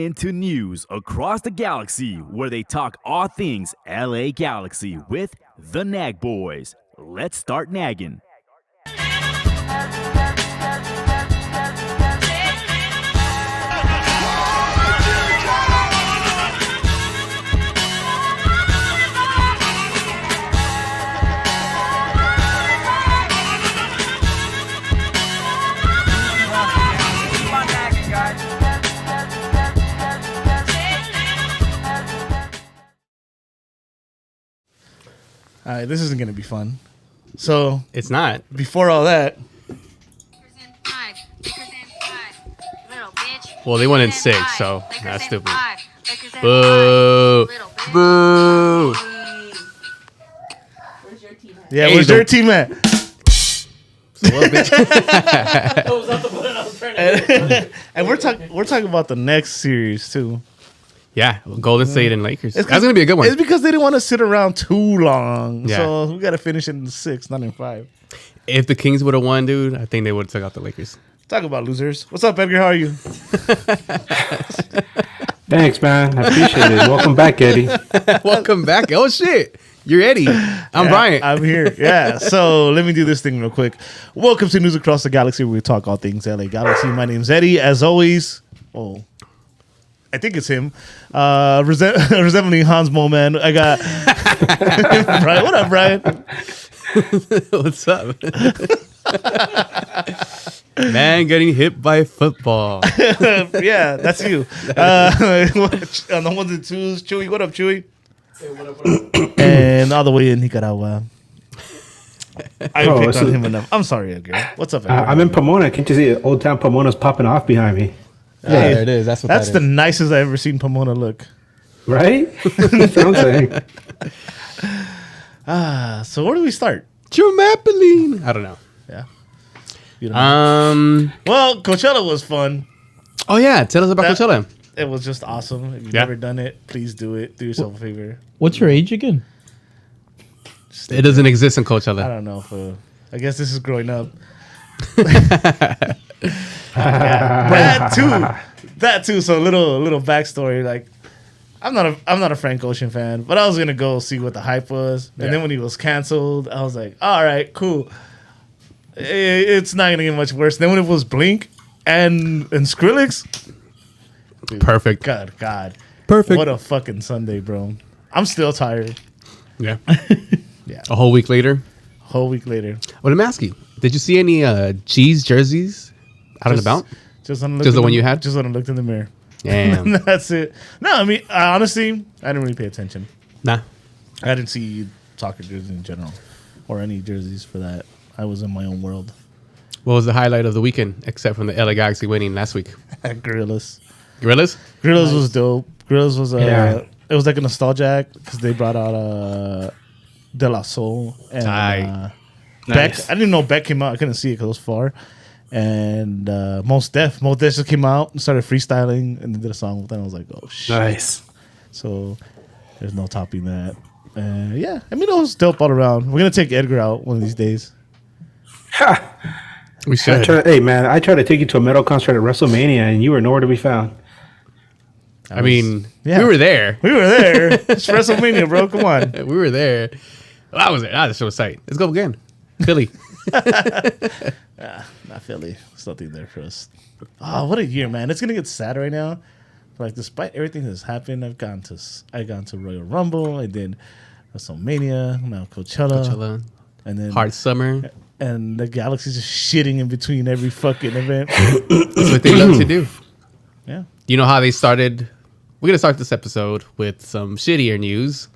into news across the galaxy where they talk all things LA Galaxy with the Nag Boys. Let's start nagging. All right, this isn't going to be fun. So It's not. before all that, Well, they won in 6, so that's stupid. Boo. Boo. yeah, Hey, where's the- your team at? So what, bitch? And we're talking about the next series too. Yeah, Golden State and Lakers. That's going to be a good one. It's because they didn't want to sit around too long. Yeah. So we got to finish it in 6, not in 5. If the Kings would have won, dude, I think they would have took out the Lakers. Talk about losers. What's up, Edgar? How are you? Thanks, man. I appreciate it. Welcome back, Eddie. Welcome back. Oh, shit. You're Eddie. I'm Bryant. I'm here. Yeah. So let me do this thing real quick. Welcome to News Across the Galaxy, where we talk all things LA Galaxy. My name's Eddie. As always, I think it's him. Resembling Hans Moman. I got Brian. What up, Brian? What's up? Man getting hit by football. Yeah, that's you. On the ones and twos, Chewy. What up, Chewy? Hey, what up? And all the way in Nicaragua. I Bro, picked this on is- him enough. I'm sorry, Edgar. What's up, Edgar? I'm in Pomona. Can't you see it? Old Town Pomona's popping off behind me? Yeah, there it is. That's what That's that the nicest I've ever seen Pomona look. Right? That's what I'm saying. So where do we start? Dramapoline. I don't know. Yeah. You don't know. Well, Coachella was fun. Oh, yeah. Tell us about That- Coachella. It was just awesome. If you've Yeah. never done it, please do it. Do yourself a favor. What's your age again? It doesn't exist in I Coachella. don't know if I guess this is growing up. That too. So a little backstory. Like, I'm not a Frank Ocean fan, but I was gonna go see what the hype was, and then when he was canceled, I was like, all right, cool. It's not gonna get much worse. Then when it was Blink and Skrillex, Perfect. God, Perfect. what a fucking Sunday, bro. I'm still tired. Yeah. Yeah. A whole week later. Whole week later. Well, let me ask you. Did you see any cheese jerseys out and about? Just when I Just the one you had? Just when I looked in the mirror. Damn. That's it. No, I mean, honestly, I didn't really pay attention. Nah. I didn't see soccer jerseys in general, or any jerseys for that. I was in my own world. What was the highlight of the weekend, except from the LA Galaxy winning last week? Gorillas. Gorillas? Gorillas was dope. Gorillas was Yeah. It was like a nostalgia act because they brought out De La Soul and Aye. Beck. Nice. I didn't know Beck came out. I couldn't see it because it was far. And Mos Def just came out and started freestyling and did a song with them. I was like, oh shit. Nice. So there's no topping that. Yeah, I mean, it was dope all around. We're gonna take Edgar out one of these days. We should. Hey, man, I tried to take you to a metal concert at WrestleMania, and you were nowhere to be found. I mean, yeah. we were there. We were there. It's WrestleMania, bro. Come on. We were there. Well, I was there. I was so excited. Let's go again. Philly. Not Philly. There's nothing there for us. Oh, what a year, man! It's gonna get sad right now. Like, despite everything that's happened, I gone to Royal Rumble. I did WrestleMania. Now Coachella. and then Hard summer. and the Galaxy's just shitting in between every fucking event. That's what they love to do. Yeah. You know how they started? We're going to start this episode with some shittier news.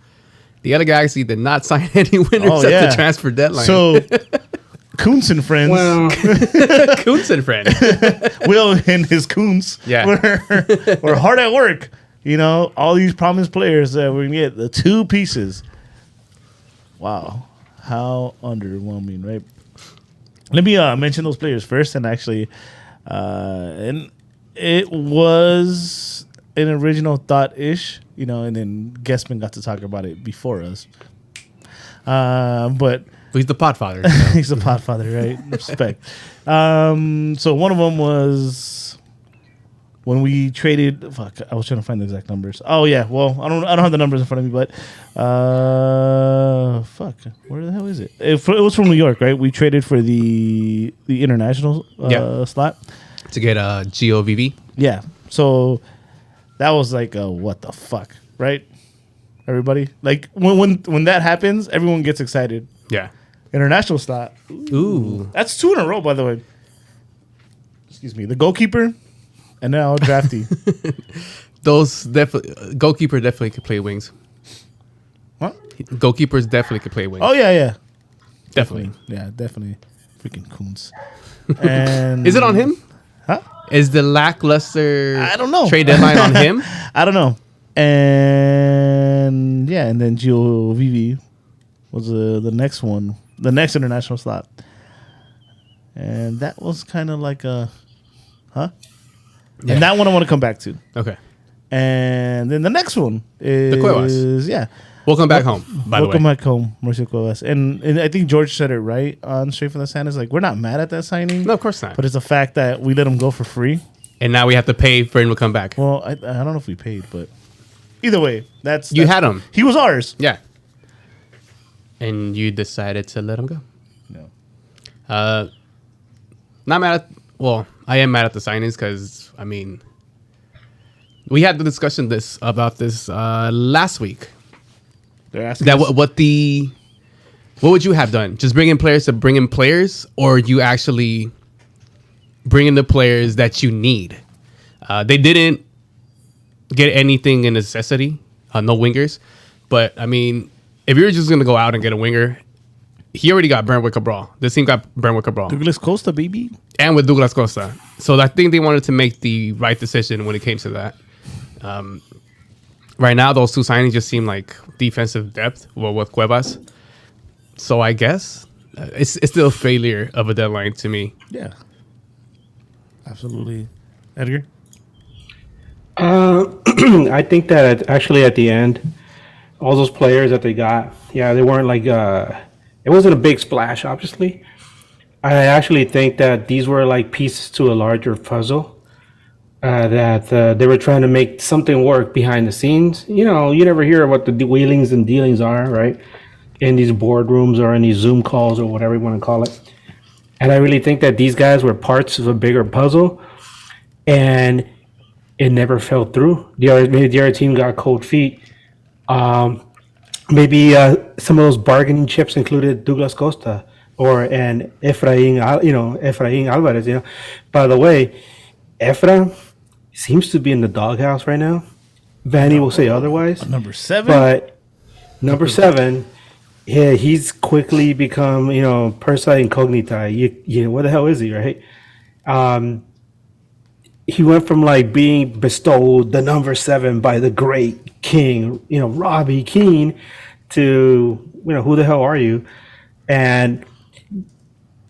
The LA Galaxy did not sign any winners at the transfer deadline. So, Kuntz and friends, Well, Kuntz and friend. Will and his Kuntz, Yeah. were hard at work. You know, all these promised players that we're going to get, the two pieces. Wow. How underwhelming, right? Let me mention those players first. And actually, and it was an original thought-ish, you know, and then Guestman got to talk about it before us. But He's the podfather. he's a podfather, right? Respect. So one of them was when we traded. Fuck, I was trying to find the exact numbers. Oh yeah, well I don't have the numbers in front of me, but fuck, where the hell is it? It was from New York, right? We traded for the international slot to get a GOVV. Yeah, so that was like what the fuck, right? Everybody like when that happens, everyone gets excited. Yeah. International slot. Ooh. That's 2 in a row, by the way. Excuse me. The goalkeeper and now drafty. Those definitely goalkeeper definitely could play wings. What? Goalkeepers definitely could play wings. Oh yeah. Definitely. Yeah, definitely. Freaking Coons. And Is it on him? Huh? Is the lackluster I don't know. trade deadline on him? I don't know. And yeah, and then Gio Vivi was the next one, the next international slot. And that was kind of like a, Yeah. And that one I want to come back to. Okay. And then the next one is Cuevas. yeah. Welcome back home, by the way. Welcome back home, Mauricio Cuevas. And I think George said it right on Straight from the Sanders. Like, we're not mad at that signing. No, of course not. But it's the fact that we let him go for free. And now we have to pay for him to come back. Well, I don't know if we paid, but either way, that's You had him. He was ours. Yeah. And you decided to let him go. No. Not mad at... Well, I am mad at the signings because, I mean... We had the discussion about this last week. They're asking That us- what would you have done? Just bring in players to bring in players, or you actually bring in the players that you need? They didn't get anything in necessity, no wingers. But I mean, if you're just gonna go out and get a winger, he already got burned with Cabral. This team got burned with Cabral, Douglas Costa, baby. and with Douglas Costa. So I think they wanted to make the right decision when it came to that. Right now, those 2 signings just seem like defensive depth with Cuevas. So I guess it's still a failure of a deadline to me. Yeah. Absolutely. Edgar? I think that actually at the end, all those players that they got, they weren't like it wasn't a big splash, obviously. I actually think that these were like pieces to a larger puzzle. That they were trying to make something work behind the scenes. You know, you never hear what the wheelings and dealings are, right? In these boardrooms or in these Zoom calls or whatever you want to call it. And I really think that these guys were parts of a bigger puzzle, and it never fell through. Maybe the other team got cold feet. Maybe some of those bargaining chips included Douglas Costa and Efrain Alvarez. You know, by the way, Efra seems to be in the doghouse right now. Vanny will say otherwise. Number 7? But number 7, he's quickly become, persa incognita. You know, where the hell is he, right? He went from like being bestowed the number 7 by the great king, Robbie Keane, to, who the hell are you? And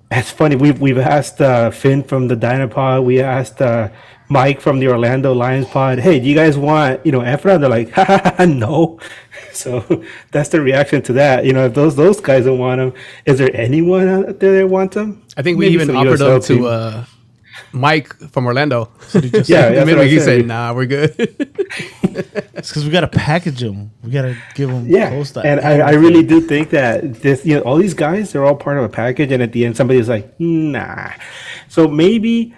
it's funny. We've asked Finn from the Dynapod. We asked Mike from the Orlando Lions pod. Hey, do you guys want Efra? They're like, no. So that's the reaction to that. If those guys don't want him, is there anyone out there that wants him? I think we Maybe even for the offered USL them team. to Mike from Orlando. Just Yeah, that's Maybe what I he said. said, "Nah, we're good." It's because we got to package them. We got to give them Yeah, and I really do think that this, all these guys, they're all part of a package, and at the end, somebody's like, nah. So maybe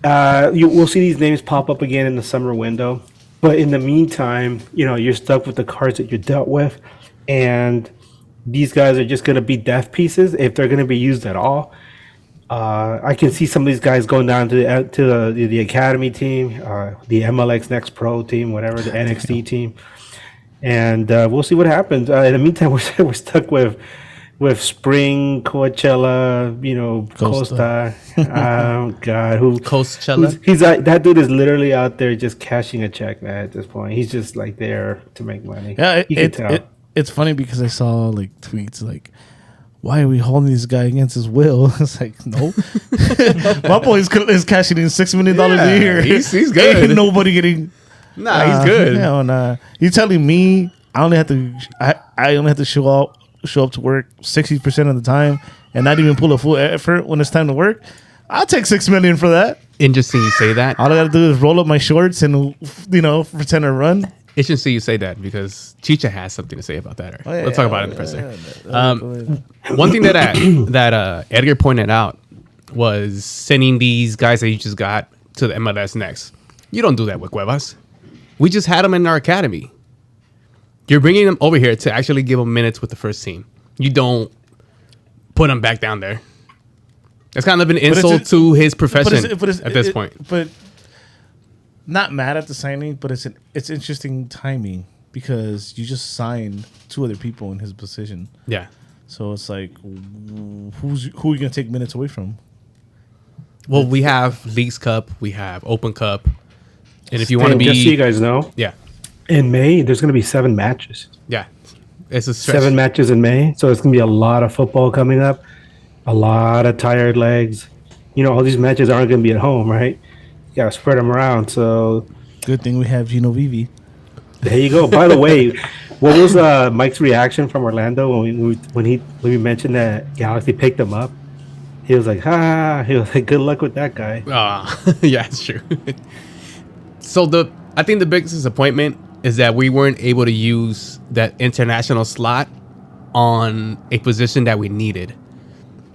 we'll see these names pop up again in the summer window, but in the meantime, you're stuck with the cards that you're dealt with, and these guys are just going to be depth pieces if they're going to be used at all. I can see some of these guys going down to the academy team, the MLX Next Pro team, whatever, the NXT team, and we'll see what happens. In the meantime, we're stuck with Spring, Coachella, Costa. Oh God, Coachella? He's like, that dude is literally out there just cashing a check, man. At this point, he's just like there to make money. Yeah, you can tell. it's funny because I saw like tweets like, why are we holding this guy against his will? It's like, no. My boy is cashing in $6 million a year. He's good. Ain't nobody getting. Nah, he's good. Yeah, and you telling me I only have to show up to work 60% of the time and not even pull a full effort when it's time to work? I'll take $6 million for that. interesting you say that. All I gotta do is roll up my shorts and pretend to run. Interesting you say that because Chicha has something to say about that. Oh, yeah, Let's talk yeah, about it in the presser. Yeah. One thing that Edgar pointed out was sending these guys that you just got to the MLS next. You don't do that with Cuevas. We just had them in our academy. You're bringing them over here to actually give them minutes with the first team. You don't put them back down there. That's kind of an insult to his profession at this point. But not mad at the signing, but it's interesting timing because you just signed 2 other people in his position. Yeah. So it's like, who are you gonna take minutes away from? Well, we have Leagues Cup, we have Open Cup, and if you want to be, just so you guys know, yeah, in May there's going to be 7 matches. yeah, it's a stretch. 7 matches in May, so it's going to be a lot of football coming up, a lot of tired legs. All these matches aren't going to be at home, right? You got to spread them around. So Good thing we have Gino Vivi. there you go. By the way, what was Mike's reaction from Orlando when we mentioned that Galaxy picked him up? He was like, "Ha!" He was like, "Good luck with that guy." Yeah, it's true. So I think the biggest disappointment is that we weren't able to use that international slot on a position that we needed,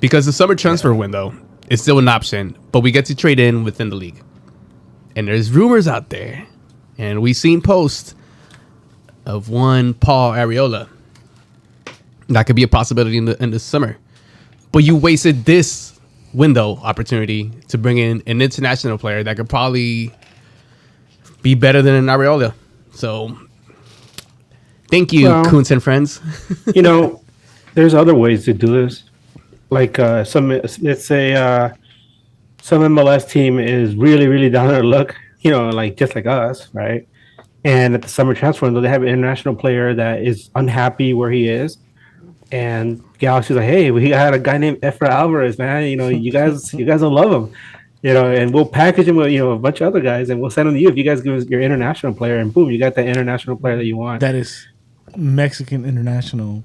because the summer transfer window is still an option, but we get to trade in within the league. And there's rumors out there, and we've seen posts of one Paul Arriola. That could be a possibility in the summer. But you wasted this window opportunity to bring in an international player that could probably be better than an Arriola. So, thank you, Kuntz and friends. There's other ways to do this. Like let's say some MLS team is really, really down their luck, like just like us, right? And at the summer transfer window, they have an international player that is unhappy where he is. And Galaxy's like, hey, we had a guy named Efra Alvarez, man. You guys will love him. And we'll package him with a bunch of other guys, and we'll send him to you if you guys give us your international player, and boom, you got that international player that you want. That is Mexican international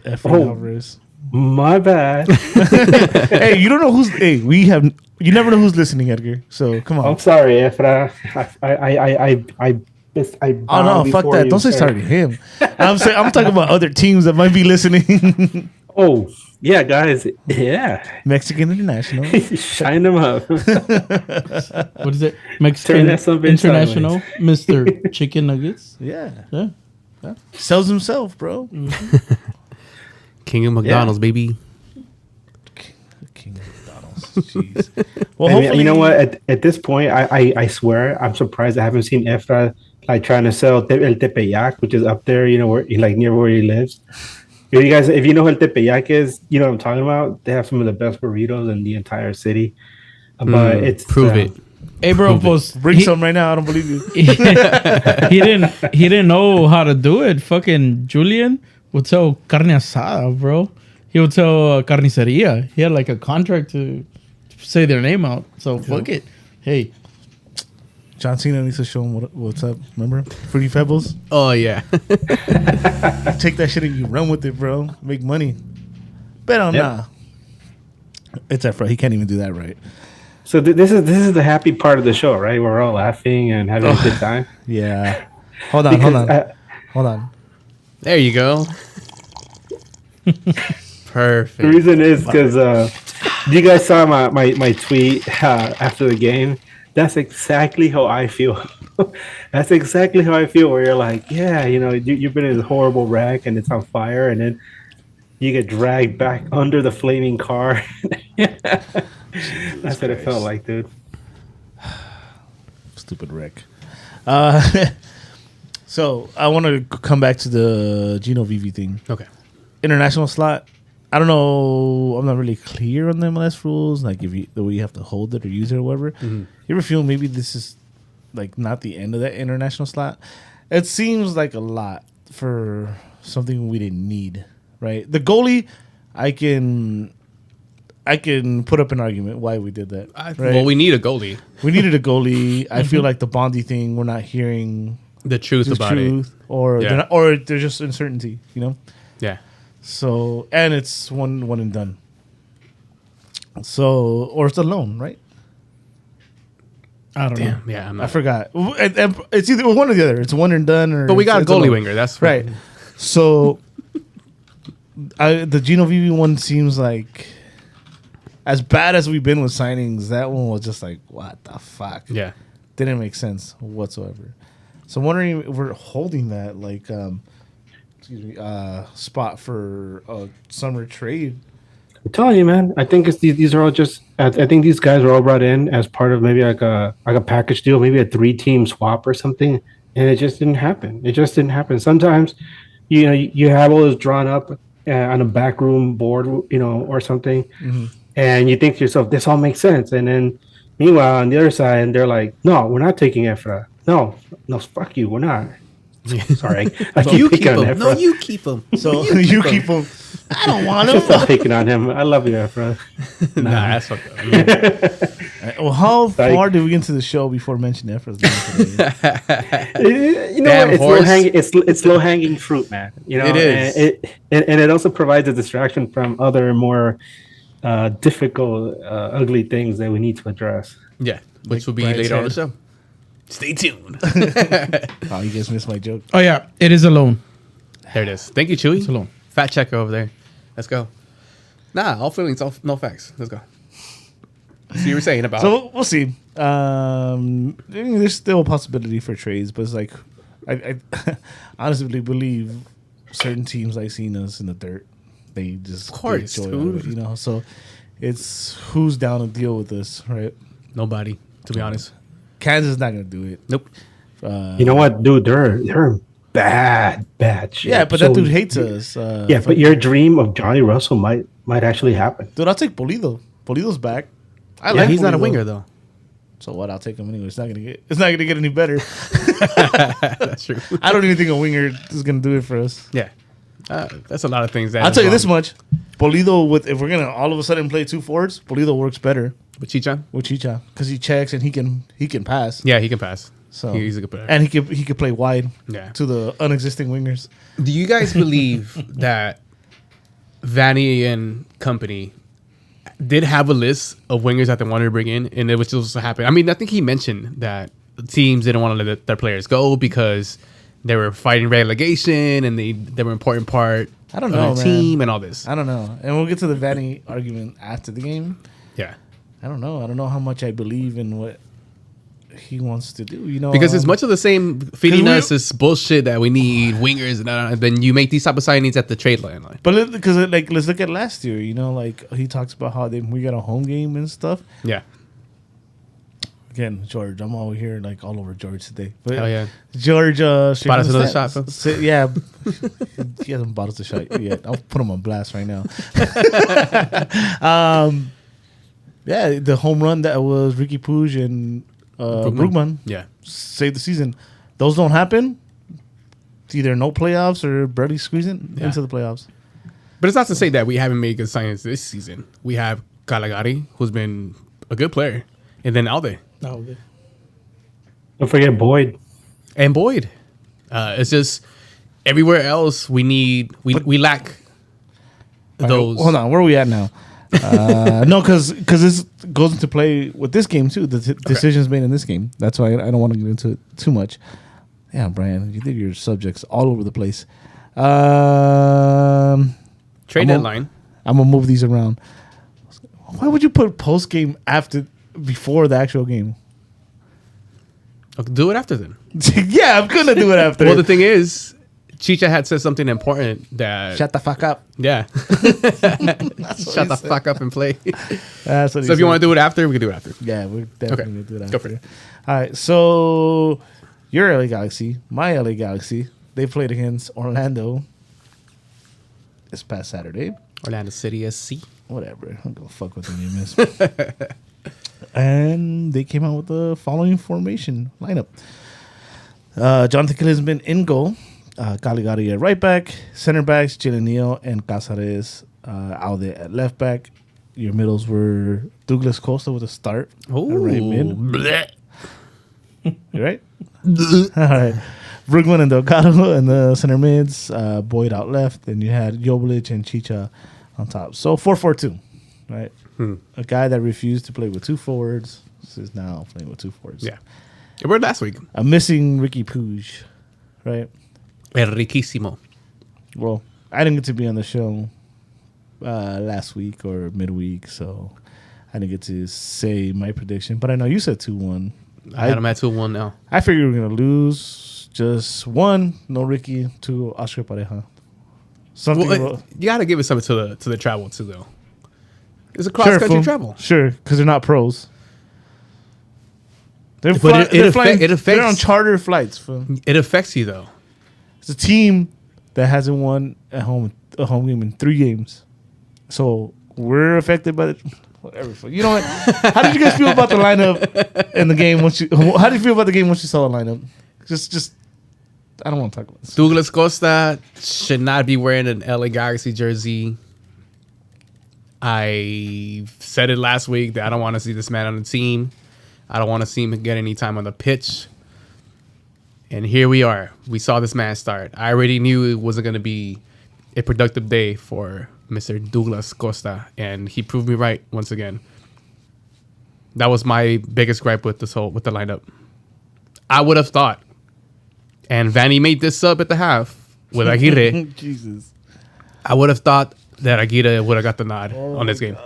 Efra Alvarez. My bad. Hey, you don't know who's. Hey, you never know who's listening, Edgar. So come on. I'm sorry, Efra. Oh no, fuck that! Don't say sorry to him. I'm talking about other teams that might be listening. Oh yeah, guys. Yeah, Mexican international. Shine them up. What is it? Mexican international, Mr. Chicken Nuggets. Yeah. Yeah. Sells himself, bro. King of McDonald's, baby. King of McDonald's. Jeez. Well, hopefully, you know what? At this point, I swear I'm surprised I haven't seen Efra like trying to sell El Tepeyac, which is up there, where like near where he lives. You guys, if you know what El Tepeyac is, you know what I'm talking about. They have some of the best burritos in the entire city. But it's prove it. Hey, bro, bring some right now. I don't believe you. he didn't know how to do it. Fucking Julian would tell carne asada, bro. He would tell carniceria. He had like a contract to say their name out. So fuck it. Hey, John Cena needs to show him what's up. Remember? Fruity Pebbles? Oh, yeah. Take that shit and you run with it, bro. Make money. But nah. It's Efra. He can't even do that right. So this is the happy part of the show, right? We're all laughing and having a good time. Yeah. Hold on. There you go. Perfect. The reason is because you guys saw my tweet after the game. That's exactly how I feel. That's exactly how I feel. Where you're like, yeah, you've been in this horrible wreck and it's on fire, and then you get dragged back under the flaming car. That's what it felt like, dude. Stupid wreck. So I want to come back to the Gino Vivi thing. Okay. International slot. I don't know. I'm not really clear on the MLS rules, like the way you have to hold it or use it or whatever. Mm-hmm. You ever feel maybe this is like not the end of that international slot? It seems like a lot for something we didn't need, right? The goalie, I can put up an argument why we did that. Right? Well, we need a goalie. We needed a goalie. I feel like the Bondi thing, we're not hearing The truth about it. or Yeah. there's just uncertainty, Yeah. So, and it's one and done. So, or it's a loan, right? I don't know. Damn, yeah, I'm I not. forgot. It's either one or the other. It's one and done, or But we got a it's goalie loan. winger. That's Right. So, the Gino Vivi one seems like, as bad as we've been with signings, that one was just like, what the fuck? Yeah. Didn't make sense whatsoever. So I'm wondering if we're holding that like, spot for a summer trade. I'm telling you, man. I think it's these are all just. I think these guys are all brought in as part of maybe like a package deal, maybe a 3-team swap or something, and it just didn't happen. It just didn't happen. Sometimes, you have all this drawn up on a backroom board, or something, and you think to yourself, this all makes sense, and then meanwhile on the other side, they're like, no, we're not taking Efra. No, fuck you, we're not. Sorry, I keep You keep picking on him. Efra. No, you keep him. So you keep him. I don't want him. Stop picking on him. I love you, Efra. Nah, that's fucked up. Well, how Like- far did we get into the show before mentioning Efra's name today? Damn It's horse. it's low hanging fruit, man. It is. and it also provides a distraction from other more difficult, ugly things that we need to address. Yeah, which will be Bride's later on the head. show. Stay tuned. Oh, you guys missed my joke. Oh yeah, it is a loan. There it is. Thank you, Chewy. It's a loan. Fact checker over there. Let's go. Nah, all feelings, no facts. Let's go. So you were saying about So we'll see. There's still a possibility for trades, but it's like I honestly believe certain teams like seen us in the dirt. They just Of course, get joy out of dude. it, So it's who's down to deal with this, right? nobody, to be honest. Kansas is not gonna do it. Nope. You know what, dude? They're in bad shape. Yeah, but that dude hates us. Yeah, but your dream of Johnny Russell might actually happen. Dude, I'll take Pulido. Pulido's back. I Yeah, like he's not a Pulido. winger though. So what? I'll take him anyway. It's not gonna get any better. That's true. I don't even think a winger is gonna do it for us. Yeah, that's a lot of things. That I'll is tell you this wrong. much: Pulido, if we're gonna all of a sudden play 2 forwards, Pulido works better With Chichan, with Chicha because he checks and he can pass. yeah, he can pass. So He's a good player. and he could play wide. Yeah. To the unexisting wingers. Do you guys believe that Vanny and company did have a list of wingers that they wanted to bring in, and it was supposed to happen? I mean, I think he mentioned that teams didn't want to let their players go because they were fighting relegation and they were an important part I don't of know, the man. team and all this. I don't know, and we'll get to the Vanny argument after the game. Yeah, I don't know how much I believe in what he wants to do. because it's much of the same feeding 'cause we- us this bullshit that we need wingers, and then you make these type of signings at the trade line. But because like let's look at last year. Like he talks about how we got a home game and stuff. Yeah, Again, George, I'm all here like all over George today. But hell yeah. George, straight Bought us from the another stats. shot, Yeah, he hasn't bought us a shot yet. I'll put him on blast right now. Yeah, the home run that was Ricky Puig and Brugman Yeah. saved the season. Those don't happen. It's either no playoffs or barely squeezing Yeah. into the playoffs. But it's not to say that we haven't made good signings this season. We have Caligari, who's been a good player, and then Alde No, Don't forget Boyd. and Boyd. It's just everywhere else we lack those. Hold on, where are we at now? No, because this goes into play with this game too. The decisions made in this game. That's why I don't want to get into it too much. Yeah, Brian, you did your subjects all over the place. Trade I'm deadline. I'm gonna move these around. Why would you put post game before the actual game? Okay, do it after then. Yeah, I'm gonna do it after. Well, the thing is, Chicha had said something important that. Shut the fuck up. Yeah. Shut the fuck up and play. That's what So if you want to do it after, we can do it after. yeah, we're definitely Okay. gonna do that. Go for it. All right, so your LA Galaxy, my LA Galaxy, they played against Orlando this past Saturday. Orlando City SC. Whatever, I'm gonna fuck what the name is. And they came out with the following formation lineup: Jonathan Killinsman in goal, Caligari at right back, center backs Jalen Neal and Casares out there at left back. Your middles were Douglas Costa with a start at right mid. Blech. You right? All right. Brugman and Delgado in the center mids. Boyd out left. Then you had Joblic and Chicha on top. So 4-4-2, right? A guy that refused to play with 2 forwards This is now playing with 2 forwards. Yeah. It worked last week. I'm missing Ricky Puig, right? El riquísimo. Well, I didn't get to be on the show last week or midweek, so I didn't get to say my prediction. But I know you said 2-1. I had him at 2-1 now. I figured we were going to lose just 1, no Ricky, 2, Oscar Pareja. Something Well, you got to give it something to the travel, too, though. It's a cross-country travel. Sure, because they're not pros. They're, But it affects. They're on charter flights. Fool. It affects you, though. It's a team that hasn't won a home game in 3 games. So we're affected by it. Whatever. You know what? How did you guys feel about the lineup in the game? How did you feel about the game once you saw the lineup? Just I don't want to talk about this. Douglas Costa should not be wearing an LA Galaxy jersey. I said it last week that I don't want to see this man on the team. I don't want to see him get any time on the pitch. And here we are. We saw this man start. I already knew it wasn't going to be a productive day for Mr. Douglas Costa, and he proved me right once again. That was my biggest gripe with the lineup. I would have thought, and Vanny made this sub at the half with Aguirre. Jesus. I would have thought that Aguirre would have got the nod on this game.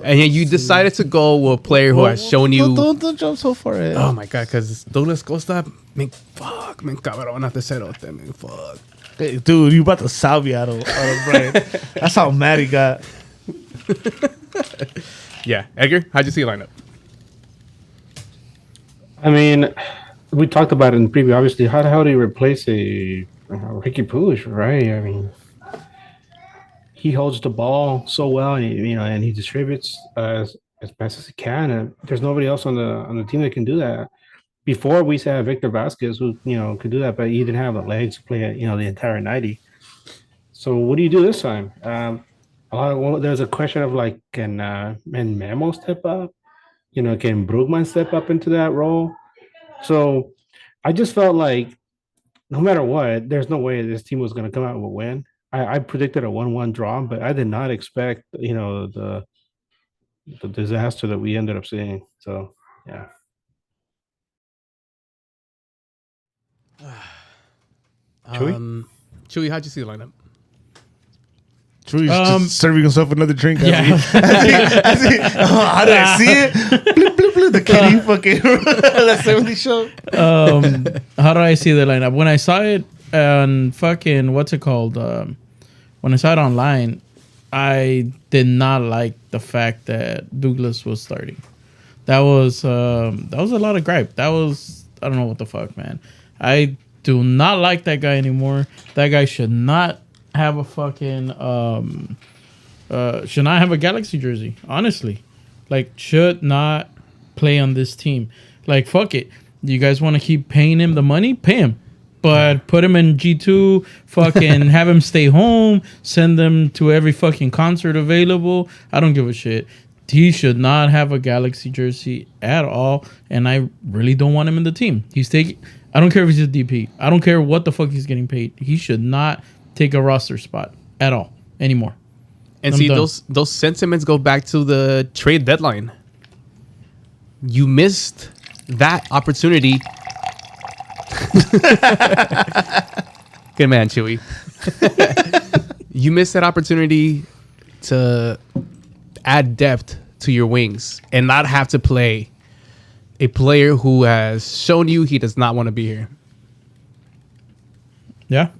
And yet you decided to go with a player who has shown you. Don't jump so far ahead. Oh my God, because Douglas Costa, me cabrón, not the cerote, man, fuck. Hey, dude, you about to salve out of Brian. That's how mad he got. Yeah, Edgar, how'd you see the lineup? I mean, we talked about it in the preview. Obviously, how do you replace a Ricky Puig, right? I mean, he holds the ball so well, and he distributes as best as he can. And there's nobody else on the team that can do that. Before we used to have Victor Vasquez, who could do that, but he didn't have the legs to play it, the entire 90. So what do you do this time? There's a question of like, can Memo step up? Can Brugman step up into that role? So I just felt like no matter what, there's no way this team was going to come out with a win. I predicted a 1-1 draw, but I did not expect the disaster that we ended up seeing. So yeah. Chewy, how'd you see the lineup? Chewy's just serving himself another drink. Yeah. How did I see it? Bloop, bloop, bloop, the kitty fucking that 70s show. How do I see the lineup? When I saw it on fucking what's it called? When I saw it online, I did not like the fact that Douglas was starting. That was a lot of gripe. That was, I don't know what the fuck, man. I do not like that guy anymore. That guy should not have a fucking should not have a Galaxy jersey. Honestly, like, should not play on this team. Like, fuck it. You guys want to keep paying him the money? Pay him. But put him in G2, fucking have him stay home, send them to every fucking concert available. I don't give a shit. He should not have a Galaxy jersey at all, and I really don't want him in the team. I don't care if he's a DP. I don't care what the fuck he's getting paid. He should not take a roster spot at all anymore. And see, those sentiments go back to the trade deadline. You missed that opportunity. Good man, Chewy. You missed that opportunity to add depth to your wings and not have to play a player who has shown you he does not want to be here. Yeah.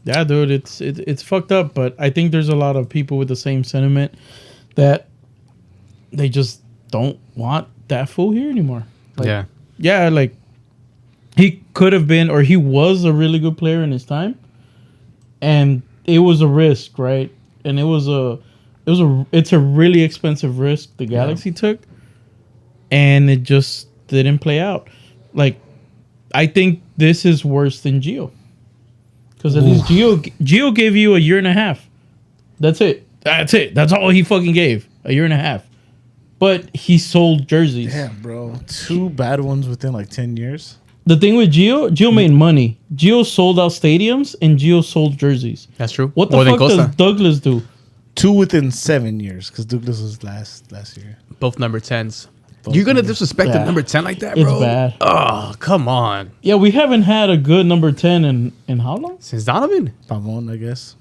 Yeah, dude, it's fucked up, but I think there's a lot of people with the same sentiment that they just don't want that fool here anymore. Like, yeah, like, he could have been, or he was a really good player in his time, and it was a risk, right? And it's a really expensive risk the Galaxy took, and it just didn't play out. Like, I think this is worse than Gio, because at least Gio gave you a year and a half. That's it. That's all he fucking gave, a year and a half. But he sold jerseys. Damn, bro, 2 bad ones within like 10 years. The thing with Gio made money. Gio sold out stadiums and Gio sold jerseys. That's true. What the fuck does Douglas do? 2 within 7 years, because Douglas was last year. Both number 10s. You're gonna disrespect the Yeah. number 10 like that, It's bro? bad. Oh, come on. Yeah, we haven't had a good number 10 in how long? Since Donovan? Pavon, I guess.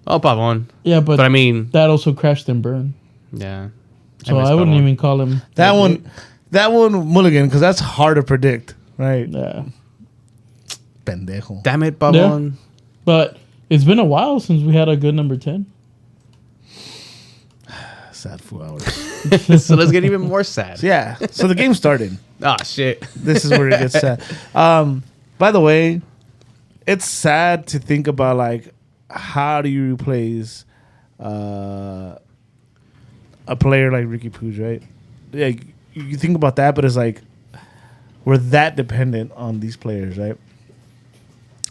Oh, Pavon. Yeah, but But I mean, that also crashed and burned. yeah. So miss I wouldn't Pavon. even call him That great. one, Mulligan, because that's hard to predict, right? Yeah. Pendejo. Damn it, Pavon. But it's been a while since we had a good number 10. Sad 4 hours. So let's get even more sad. Yeah. So the game started. Ah, shit. This is where it gets sad. By the way, it's sad to think about like how do you replace a player like Ricky Puig, right? Yeah, you think about that, but it's like we're that dependent on these players, right?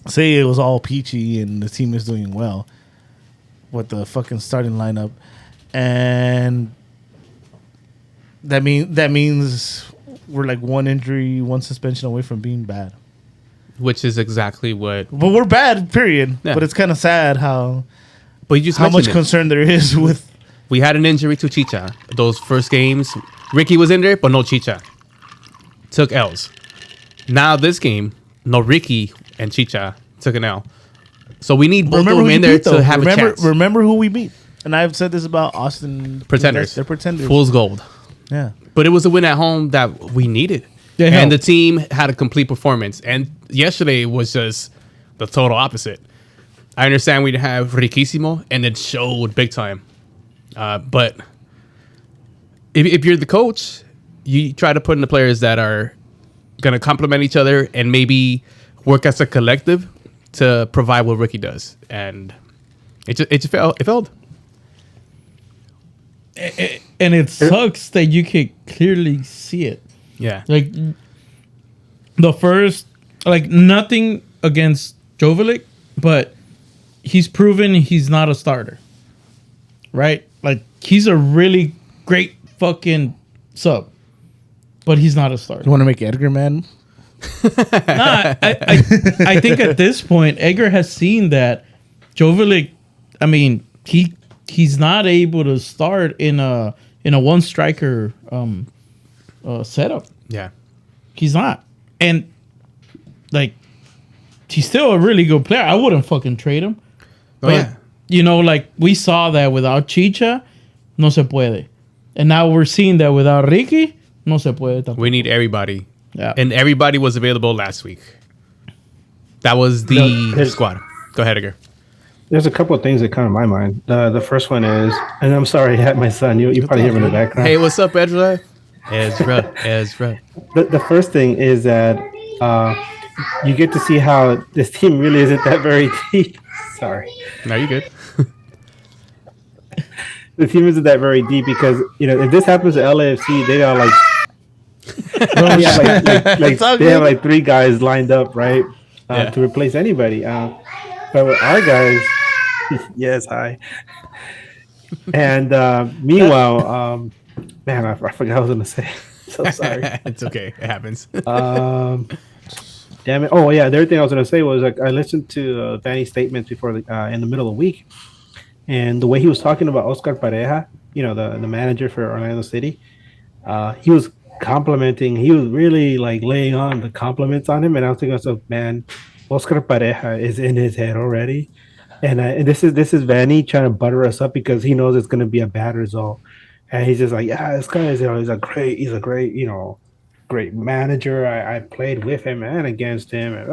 Say it was all peachy and the team is doing well with the fucking starting lineup, and that means we're like one injury, one suspension away from being bad. Which is exactly what. But we're bad, period. Yeah. But it's kind of sad how But you just much mentioned it. concern there is with. We had an injury to Chicha. Those first games, Ricky was in there, but no Chicha. Took L's. Now this game, no Ricky and Chicha took an L. So we need both of them who in you there beat, though. to have a chance. Remember who we beat. And I've said this about Austin. Pretenders. They're pretenders. Fool's gold. Yeah. But it was a win at home that we needed. They and helped. the team had a complete performance. And yesterday was just the total opposite. I understand we didn't have Riquísimo, and it showed big time. But if you're the coach, you try to put in the players that are going to complement each other and maybe work as a collective to provide what Ricky does. And it just failed. And it sucks that you can clearly see it. Yeah. Like the first, like nothing against Jovic, but he's proven he's not a starter, right? Like he's a really great fucking sub, but he's not a starter. You want to make Edgar man? I think at this point, Edgar has seen that Jovic. I mean, he's not able to start in a one striker setup. Yeah. He's not, and like he's still a really good player. I wouldn't fucking trade him. Oh, yeah. You know, like we saw that without Chicha, no se puede, and now we're seeing that without Ricky, no se puede. Tampoco. We need everybody. Yeah. And everybody was available last week. That was the there's- squad. Go ahead, Edgar. There's a couple of things that come to my mind. The first one is, and I'm sorry, I had my son. You probably hear him in the background. Hey, what's up, Ezra? Ezra. The first thing is that you get to see how this team really isn't that very deep. Sorry. No, you good. The team isn't that very deep because, if this happens to LAFC, they are like, they have like three guys lined up, right? Yeah. To replace anybody. But with our guys, yes, hi. And meanwhile, man, I forgot what I was going to say. So sorry. It's okay. It happens. Damn it. Oh, yeah. The other thing I was going to say was like I listened to Vanny's statements before in the middle of the week. And the way he was talking about Oscar Pareja, the manager for Orlando City, he was complimenting. He was really like laying on the compliments on him. And I was thinking to myself, man, Oscar Pareja is in his head already. And this is Vanny trying to butter us up because he knows it's going to be a bad result. And he's just like, yeah, this guy is, he's a great, great manager. I played with him and against him. And,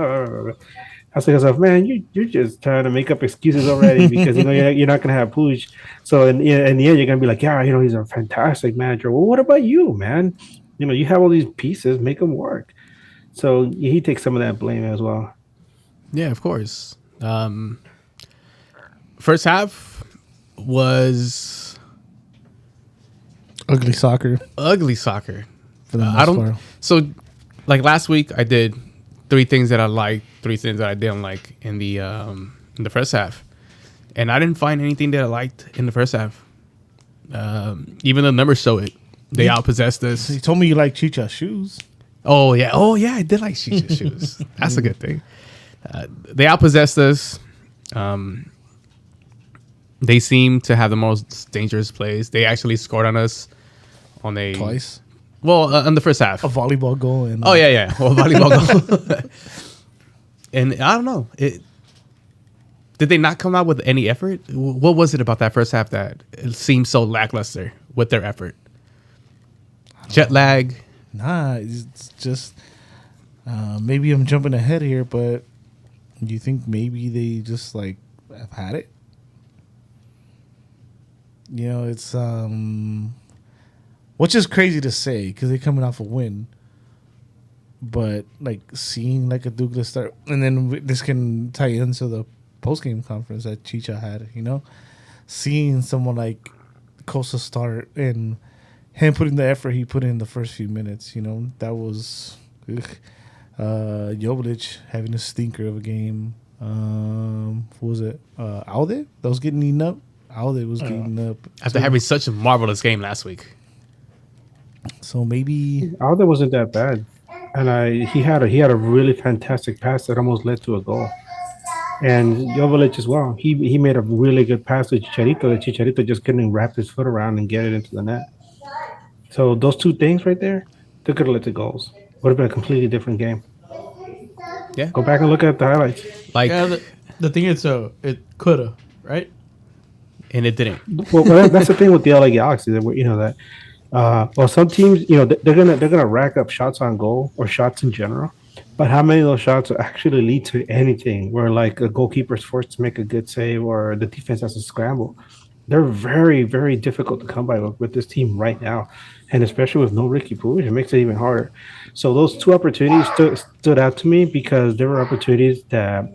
I was like, man, you're just trying to make up excuses already because you're not going to have Puig. So in the end, you're going to be like, yeah, he's a fantastic manager. Well, what about you, man? You have all these pieces, make them work. So he takes some of that blame as well. Yeah, of course. First half was Ugly soccer. ugly soccer. For the I most don't. part. So, like last week, I did 3 things that I liked, 3 things that I didn't like in the first half, and I didn't find anything that I liked in the first half. Even the numbers show it. They outpossessed us. You told me you like Chicha's shoes. Oh yeah, I did like Chicha's shoes. That's a good thing. They outpossessed us. They seem to have the most dangerous plays. They actually scored on us on a Twice. Well, in the first half. A volleyball goal. And Oh yeah. Well, volleyball goal. And I don't know. Did they not come out with any effort? What was it about that first half that it seemed so lackluster with their effort? Jet lag. Nah, it's just maybe I'm jumping ahead here, but do you think maybe they just like have had it? You know, it's which is crazy to say because they're coming off a win. But like seeing like a Douglas start, and then this can tie into the post game conference that Chicha had. You know, seeing someone like Costa start and him putting the effort he put in the first few minutes. You know, that was Jovic having a stinker of a game. What was it? Alde that was getting eaten up. Alde was getting up After having such a marvelous game last week. So maybe Alder wasn't that bad, and he had a really fantastic pass that almost led to a goal. And Jovic as well. He made a really good pass to Chicharito. The Chicharito just couldn't wrap his foot around and get it into the net. So those two things right there, they could have led to goals. Would have been a completely different game. Yeah. Go back and look at the highlights. Like, Yeah, the thing is, it coulda, right? and it didn't. Well, that's the thing with the LA Galaxy. That you know that. Well, some teams, you know, they're gonna rack up shots on goal or shots in general, but how many of those shots actually lead to anything? Where like a goalkeeper's forced to make a good save or the defense has to scramble. They're very, very difficult to come by with this team right now, and especially with no Ricky Puig, it makes it even harder. So those two opportunities stood out to me because there were opportunities that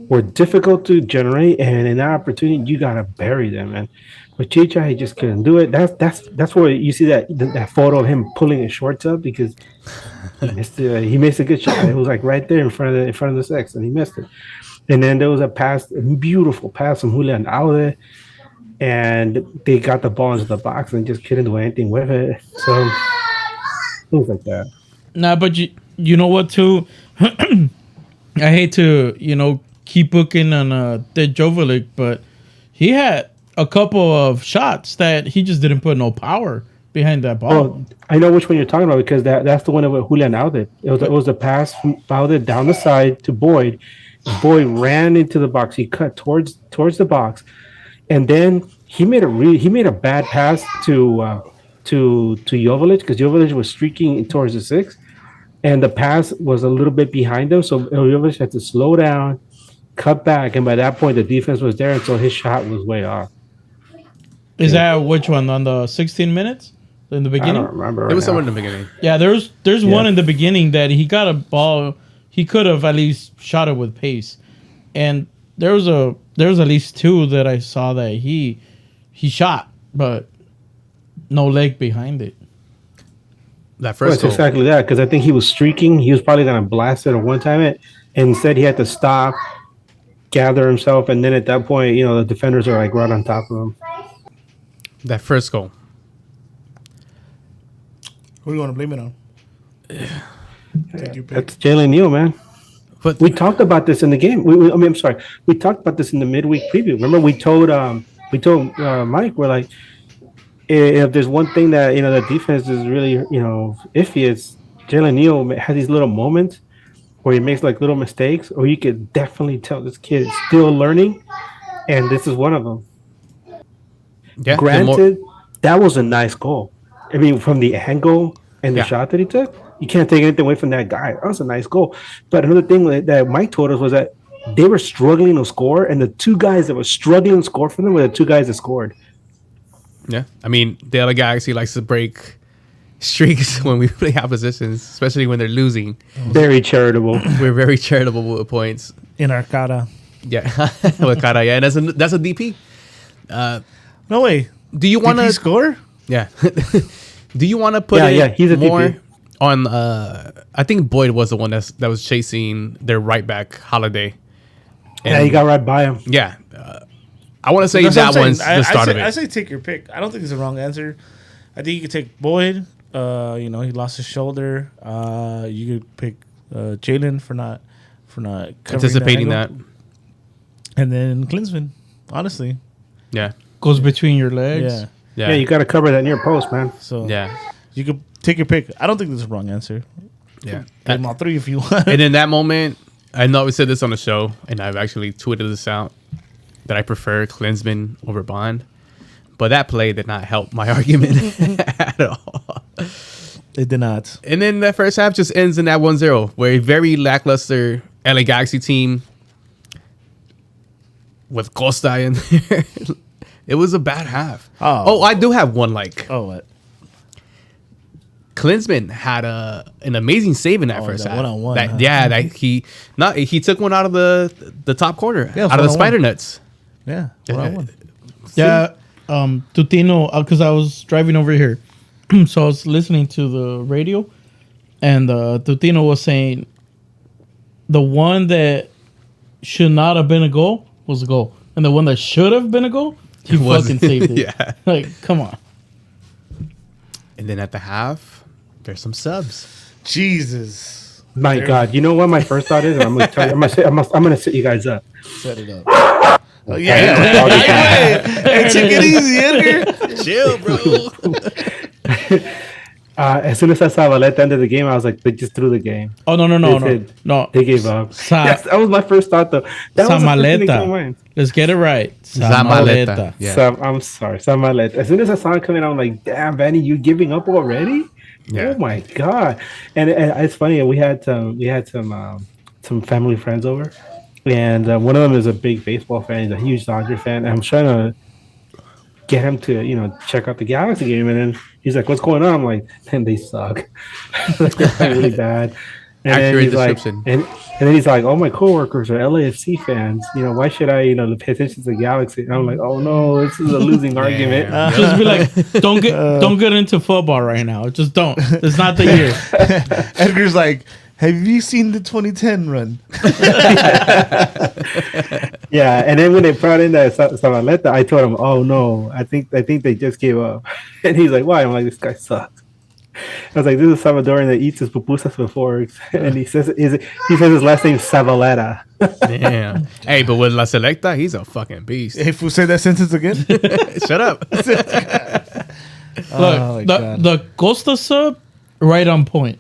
were difficult to generate, and in that opportunity, you gotta bury them. And with Chicha, he just couldn't do it. That's where you see that photo of him pulling his shorts up because he missed a good shot. It was like right there in front of the six, and he missed it. And then there was a beautiful pass from Julian Aude, and they got the ball into the box and just couldn't do anything with it. So things like that. Nah, but you know what too? I hate to keep booking on Jovic, but he had a couple of shots that he just didn't put no power behind that ball. Oh, I know which one you're talking about because that's the one with Julian Aude. It was a pass from Aude down the side to Boyd. Boyd ran into the box. He cut towards the box, and then he made a bad pass to Jovic because Jovic was streaking towards the six, and the pass was a little bit behind him. So Jovic had to slow down, cut back, and by that point the defense was there, and so his shot was way off. Is that which one on the 16 minutes in the beginning? I don't remember. It was somewhere in the beginning. Yeah, there's one in the beginning that he got a ball. He could have at least shot it with pace, and there was at least two that I saw that he shot, but no leg behind it. That Well, first it's goal. exactly that because I think he was streaking. He was probably going to blast it at one time, and instead he had to stop, gather himself, and then at that point, the defenders are like right on top of him. That first goal. who do you want to blame it on? Take your pick. That's Jalen Neal, man. But We talked about this in the game. I'm sorry. We talked about this in the midweek preview. Remember, we told Mike, we're like, if there's one thing that the defense is really iffy, it's Jalen Neal has these little moments where he makes like little mistakes, or you could definitely tell this kid is still learning, and this is one of them. yeah, Granted, that was a nice goal. I mean, from the angle and the Yeah. shot that he took, you can't take anything away from that guy. That was a nice goal. But another thing that Mike told us was that they were struggling to score, and the two guys that were struggling to score for them were the two guys that scored. yeah. I mean, the other Galaxy likes to break streaks when we play oppositions, especially when they're losing. Very charitable. We're very charitable with points. In Arcada. Yeah, with Cara, yeah, and that's a DP. No way. Do you want Did he to score? Yeah. Do you want to put Yeah, he's a more DP. on? I think Boyd was the one that was chasing their right back Holiday. Yeah, he got right by him. Yeah, I want to say That's what that I'm one's saying. the start of I it. say take your pick. I don't think it's the wrong answer. I think you could take Boyd. He lost his shoulder. You could pick Jalen for not covering Anticipating the that. angle. And then Klinsmann. Honestly, Yeah, Goes between your legs. yeah. yeah, Yeah, you got to cover that near post, man. So yeah. You could take your pick. I don't think there's a wrong answer. Yeah. Give them all three if you want. And in that moment, I know we said this on the show, and I've actually tweeted this out, that I prefer Klinsmann over Bond. But that play did not help my argument at all. It did not. And then that first half just ends in that 1-0, where a very lackluster LA Galaxy team with Costa in there. It was a bad half. Oh, I do have one like. Oh, what? Klinsmann had an amazing save in that first half. One-on-one. That, yeah, that he took one out of the top corner, Yeah, out of the one-on-one. spider nuts. Yeah. One-on-one. Yeah, Tutino, because I was driving over here, so I was listening to the radio, and Tutino was saying the one that should not have been a goal was a goal, and the one that should have been a goal, he fucking saved it. Yeah. Like, come on. And then at the half, there's some subs. Jesus. My God, you know what my first thought is? I'm gonna tell you, I'm gonna set you guys up. Set it up. Oh, yeah. Hey, take it easy, Edgar. Chill, bro. As soon as I saw Valetta ended the game, I was like, they just threw the game. Oh, no. They gave up. Yes, that was my first thought, though. That was the first thing that came to mind. Let's get it right. Zamaleta. Yeah. I'm sorry, Samaleta. As soon as I saw it coming, I'm like, damn, Vanny, you giving up already? Yeah. Oh my God! And it's funny. We had some family friends over, and one of them is a big baseball fan. He's a huge Dodger fan. And I'm trying to get him to check out the Galaxy game, and then he's like, "What's going on?" I'm like, "Man, they suck. They're playing really bad." And Accurate he's like, description. and then he's like, "All my coworkers are LAFC pans. Why should I pay attention to the Galaxy?" And I'm like, "Oh no, this is a losing argument." Just be like, don't get into football right now. Just don't. It's not the year. Edgar's like, have you seen the 2010 run? Yeah, and then when they brought in that Zabaleta, I told him, "Oh no, I think they just gave up." And he's like, "Why?" I'm like, "This guy sucks." I was like, "This is Salvadoran that eats his pupusas before," and he says his last name Zabaleta. Damn. Hey, but with La Selecta, he's a fucking beast. If we say that sentence again. Shut up. Look, the Costa sub, right on point.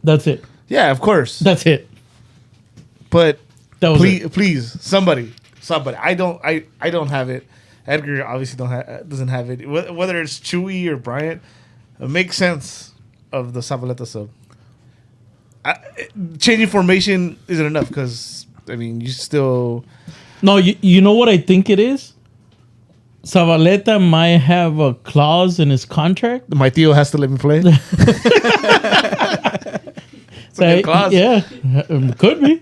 That's it. Yeah, of course. That's it. But That was please, somebody. I don't have it. Edgar obviously doesn't have it. Whether it's Chewy or Bryant, it makes sense of the Zabaleta sub. Changing formation isn't enough because you still. No, you know what I think it is? Zabaleta might have a clause in his contract. My Theo has to let me play. It's a good clause. Yeah, could be.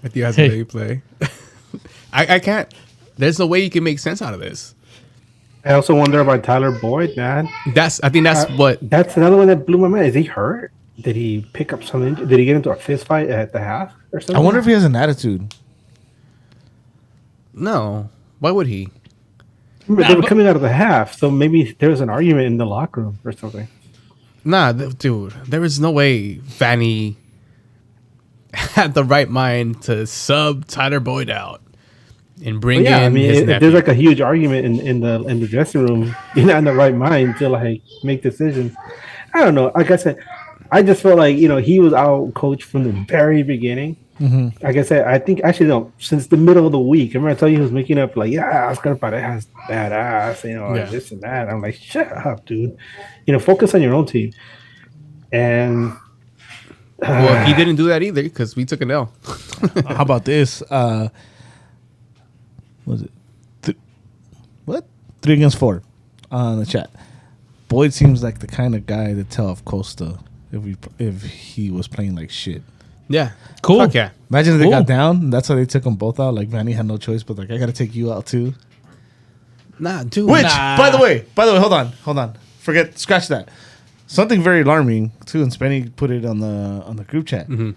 I think that's how you play. I can't. There's no way you can make sense out of this. I also wonder about Tyler Boyd, man. I think that's what. That's another one that blew my mind. Is he hurt? Did he pick up something? Did he get into a fist fight at the half or something? I wonder if he has an attitude. No. Why would he? Remember, they were coming out of the half, so maybe there was an argument in the locker room or something. Nah, dude. There is no way Vanny had the right mind to sub Tyler Boyd out and bring in his if nephew. there's like a huge argument in the dressing room, you're not in the right mind to like make decisions. I don't know. Like I said, I just felt like he was out coached from the very beginning. Mm-hmm. Like I said, I think actually no, since the middle of the week. Remember I told you he was making up like, Oscar Pareja's badass, this and that. I'm like, shut up, dude. Focus on your own team. And well, he didn't do that either because we took an L. How about this? Was it what? 3 against 4 on the chat. Boyd seems like the kind of guy to tell off Costa if he was playing like shit. Yeah. Cool. Fuck yeah. Imagine if they got down. And that's why they took them both out. Like Vanny had no choice, but like I gotta take you out too. Nah, dude. Which, by the way, hold on. Scratch that. Something very alarming too, and Spenny put it on the group chat. Mm-hmm.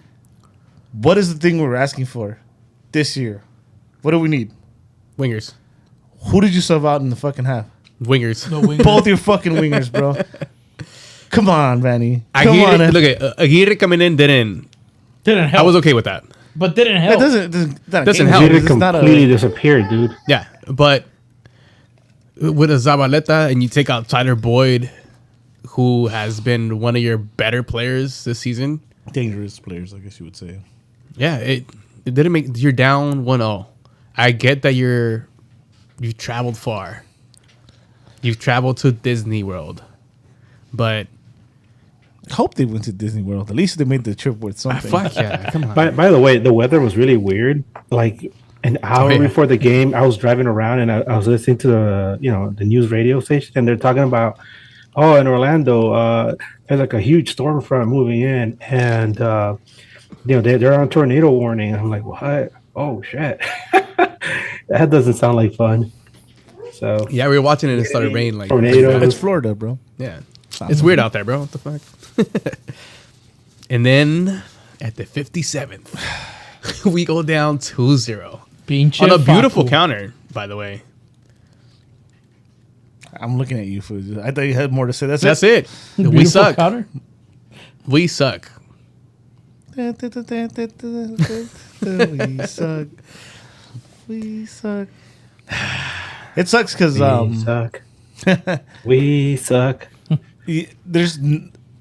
What is the thing we're asking for this year? What do we need? Wingers. Who did you sub out in the fucking half? Wingers. No wingers. Both your fucking wingers, bro. Come on, Vanny. Look at Aguirre coming in didn't help. I was okay with that. But didn't That help. doesn't Doesn't help. it completely disappeared, dude. Yeah, but with a Zabaleta and you take out Tyler Boyd, who has been one of your better players this season. Dangerous players, I guess you would say. Yeah, it didn't make. You're down 1-0. I get that you've traveled far. You've traveled to Disney World, but Hope they went to Disney World. At least they made the trip worth something. fuck yeah, come on. By the way, the weather was really weird. Like an hour yeah. before the game, I was driving around and I was listening to the news radio station, and they're talking about, oh, in Orlando, there's like a huge storm front moving in, and they're on tornado warning. I'm like, what? Oh shit, that doesn't sound like fun. So Yeah, we were watching it and it started raining like tornadoes. It's Florida, bro. Yeah, it's weird out there, bro. What the fuck? And then at the 57th, we go down 2-0 Pinche on a beautiful Facu. counter, by the way. I'm looking at you, for I thought you had more to say. That's It. We Beautiful suck. counter. We suck. We suck. We suck. It sucks because We suck. We suck.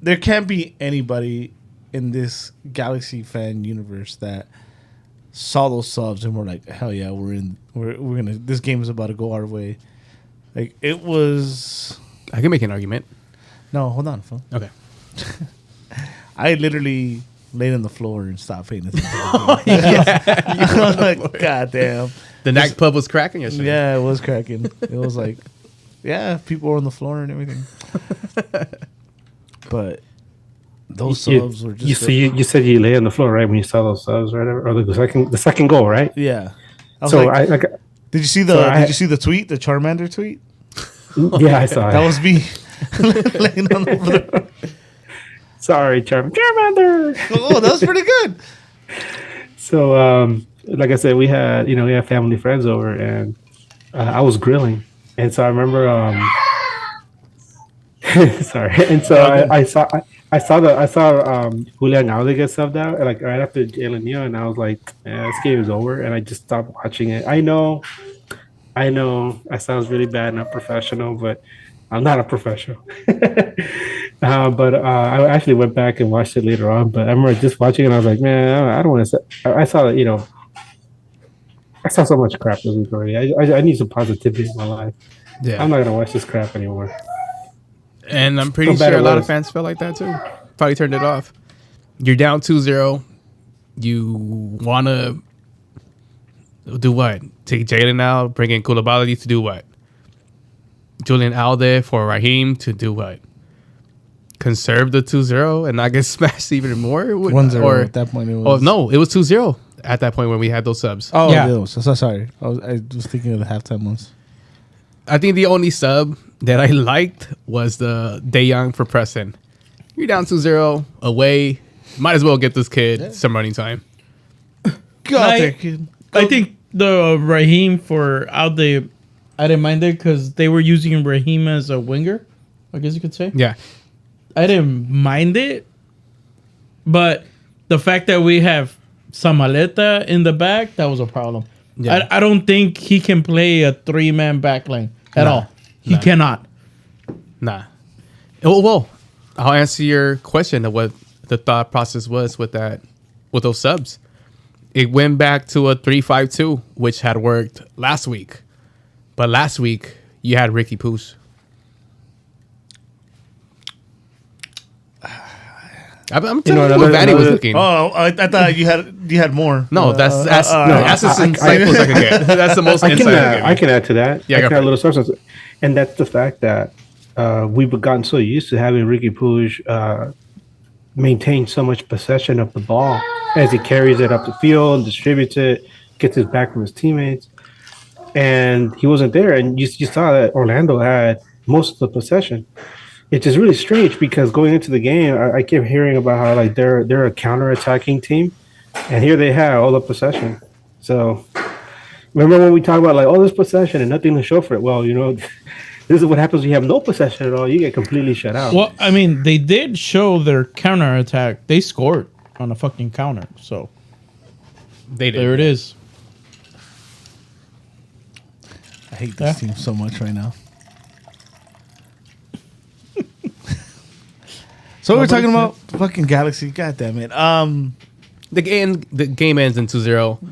there can't be anybody in this Galaxy fan universe that saw those subs and we're like, hell yeah, we're gonna, this game is about to go our way. Like, it was. I can make an argument. No, hold on, phone. Okay. I literally laid on the floor and stopped paying attention. I was like, God damn. The Knack Pub was cracking yesterday. Yeah, it was cracking. It was like, yeah, people were on the floor and everything. But those subs were just. You said you lay on the floor, right, when you saw those subs, right, or the second goal, right? Yeah. I was So like, did you see the so Did you see the tweet, the Charmander tweet? yeah, I saw That it. was me laying on the floor. Sorry, Charmander. Oh, that was pretty good. So, like I said, we had family friends over, and I was grilling, and so I remember, sorry, and so I saw Julian Alde get subbed out, like right after Jalen Neal, and I was like, this game is over, and I just stopped watching it. I know, I sounds really bad, not professional, but I'm not a professional. But I actually went back and watched it later on. But I remember just watching it, and I was like, man, I don't want to. I saw, I saw so much crap this week already. I need some positivity in my life. Yeah. I'm not gonna watch this crap anymore. And I'm pretty So bad sure a it lot of was. fans felt like that too. Probably turned it off. You're down 2-0. You want to do what? Take Jalen out, bring in Koulibaly to do what? Julian Alde for Raheem to do what? Conserve the 2-0 and not get smashed even more? 1-0 Or, at that point. It oh, was. no, it was 2-0 at that point when we had those subs. Oh, Yeah. it was. So sorry. I was thinking of the halftime ones. I think the only sub that I liked was the De Jong for Preston. You're down 2-0 away. Might as well get this kid some running time. God, I- kid. I think the Raheem for Alde, I didn't mind it because they were using Raheem as a winger, I guess you could say. Yeah. I didn't mind it, but the fact that we have Samaleta in the back, that was a problem. Yeah. I don't think he can play a 3-man backline at all. He cannot. Nah. Well, I'll answer your question of what the thought process was with those subs. It went back to a 3-5-2, which had worked last week. But last week, you had Ricky Push. I'm telling you what Vanny was looking. Oh, I thought you had more. No, that's as insightful as I can get. That's the most I can insight I can I can add to that. Yeah, I go can for add a it. little substance, and that's the fact that we've gotten so used to having Ricky Puig maintain so much possession of the ball as he carries it up the field, distributes it, gets it back from his teammates, and he wasn't there. And you saw that Orlando had most of the possession. It's just really strange because going into the game, I kept hearing about how like they're a counter-attacking team, and here they have all the possession. So remember when we talk about like, oh, there's possession and nothing to show for it? Well, this is what happens when you have no possession at all. You get completely shut out. Well, I mean, they did show their counter attack. They scored on a fucking counter. So They did. there it is. hate this team so much right now. So we're talking about fucking Galaxy. God damn it. The game ends in 2-0.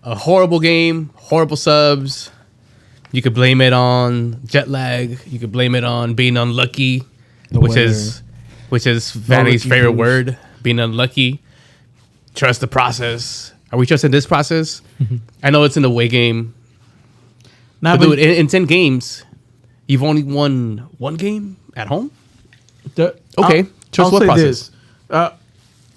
A horrible game, horrible subs. You could blame it on jet lag. You could blame it on being unlucky, which is Vanny's favorite word, being unlucky. Trust the process. Are we trusting this process? I know it's an away game. But dude, in 10 games, you've only won one game at home? Okay. Trust what process?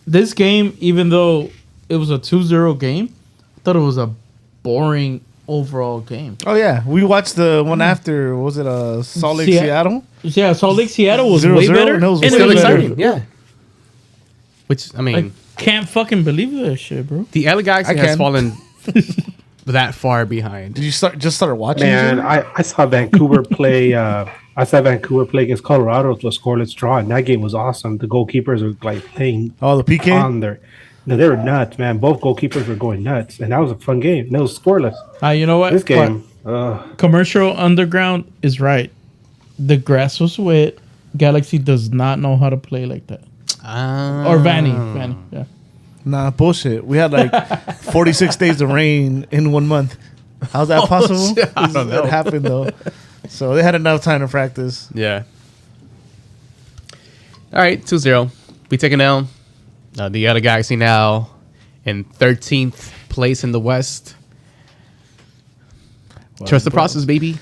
This game, even though it was a 2-0 game, I thought it was a boring overall game. Oh, yeah. We watched the one after, was it Salt Lake, Seattle? Yeah, Salt Lake, Seattle was 0-0, way better. and it was and Still way better. exciting, yeah. Which, I mean... I can't fucking believe that shit, bro. The LA Galaxy I has can. fallen that far behind. Did you just start watching? Man, I saw Vancouver play. I saw Vancouver play against Colorado to a scoreless draw, and that game was awesome. The goalkeepers were like playing Oh, the PK? on there. No, they were nuts, man. Both goalkeepers were going nuts, and that was a fun game. And it was scoreless. You know what? This game, Commercial Underground is right. The grass was wet. Galaxy does not know how to play like that. Or Vanny, yeah. Nah, bullshit. We had like 46 days of rain in 1 month. How's that possible? Shit, I don't know. It happened though. So they had enough time to practice. Yeah. All right, 2-0. We take it down. The LA Galaxy now in 13th place in the West. Trust the process, baby.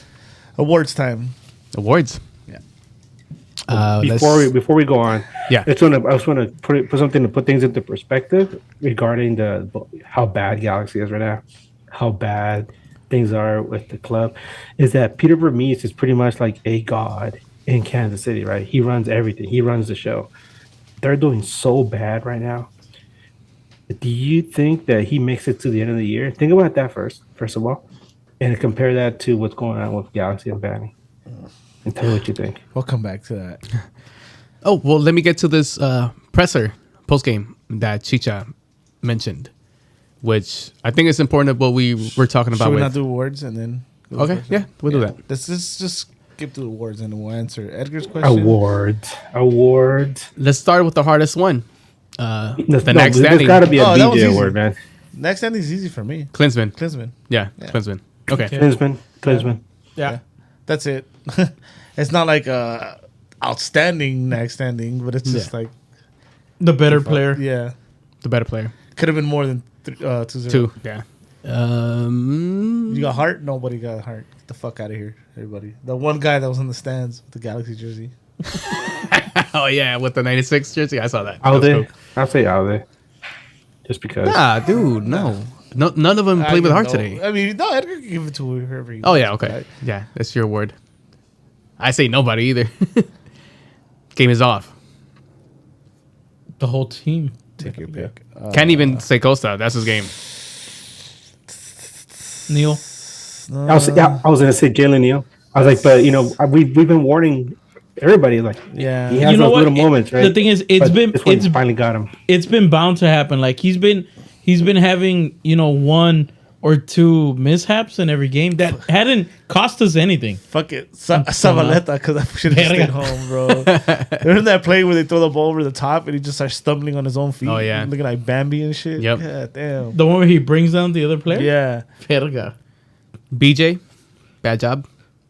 Awards time. Awards. Yeah. before we go on, Yeah. I just want to put something to put things into perspective regarding how bad Galaxy is right now, how bad things are with the club. Is that Peter Vermees is pretty much like a god in Kansas City, right? He runs everything. He runs the show. They're doing so bad right now. Do you think that he makes it to the end of the year? Think about that first of all, and compare that to what's going on with Galaxy and Vanny. And tell me what you think. We'll come back to that. Oh, well, let me get to this presser post-game that Chicha mentioned, which I think is important of what we were talking about. Should we with. not do awards and then? go Okay, first? yeah, we'll do that. Let's just skip to the awards and then we'll answer Edgar's question. Awards. Let's start with the hardest one. The next There's standing. got to be a Oh, that was BJ easy. award, man. Next standing is easy for me. Klinsmann. Klinsmann. Yeah, Klinsmann. Okay. Klinsmann. Yeah. That's it. It's not like outstanding next standing, but it's just like The better player. yeah. The better player. Could have been more than 2-0. 2. Yeah. You got Hart? Nobody got Hart. Get the fuck out of here, everybody. The one guy that was in the stands with the Galaxy jersey. Oh, yeah, with the 96 jersey. I saw that. Out That there. was cool. I'll say out there. Just because. Nah, dude, no. None of them played with Hart today. I mean, no, Edgar can give it to whoever he Oh, yeah, wants, okay. right? Yeah, that's your award. I say nobody either. Game is off. The whole team. Take your pick. Can't even say Costa. That's his game. Neil. I was gonna say Jalen Neal. I was like, but we've been warning everybody. Like, Yeah. he has You know those what? little moments, right? The thing is, it's finally got him. it's been bound to happen. Like he's been having, one or two mishaps in every game that hadn't cost us anything. Fuck it. Savaleta, because I should have stayed home, bro. They're in that play where they throw the ball over the top and he just starts stumbling on his own feet. Oh, yeah. Looking like Bambi and shit. Yep. God damn. The one where he brings down the other player? Yeah. Verga. BJ, bad job.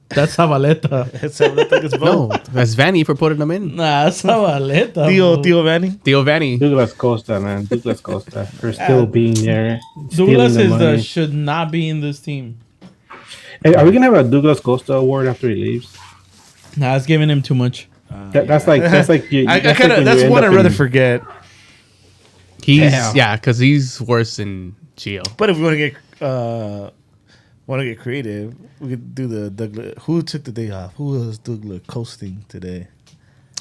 That's Zabaleta. Savaleta gets No, both. that's Vanny for putting them in. Nah, that's Zabaleta. Theo Vanny. Theo Vanny. Douglas Costa, man. Douglas Costa for still being there. Douglas stealing the money. should not be in this team. Hey, are we gonna have a Douglas Costa award after he leaves? Nah, it's giving him too much. That's like you, I that's kind like of when that's you end one up I'd rather in- forget. He's because he's worse than Gio. But if we want to get creative, we could do the Douglas. Who took the day off? Who was Douglas coasting today?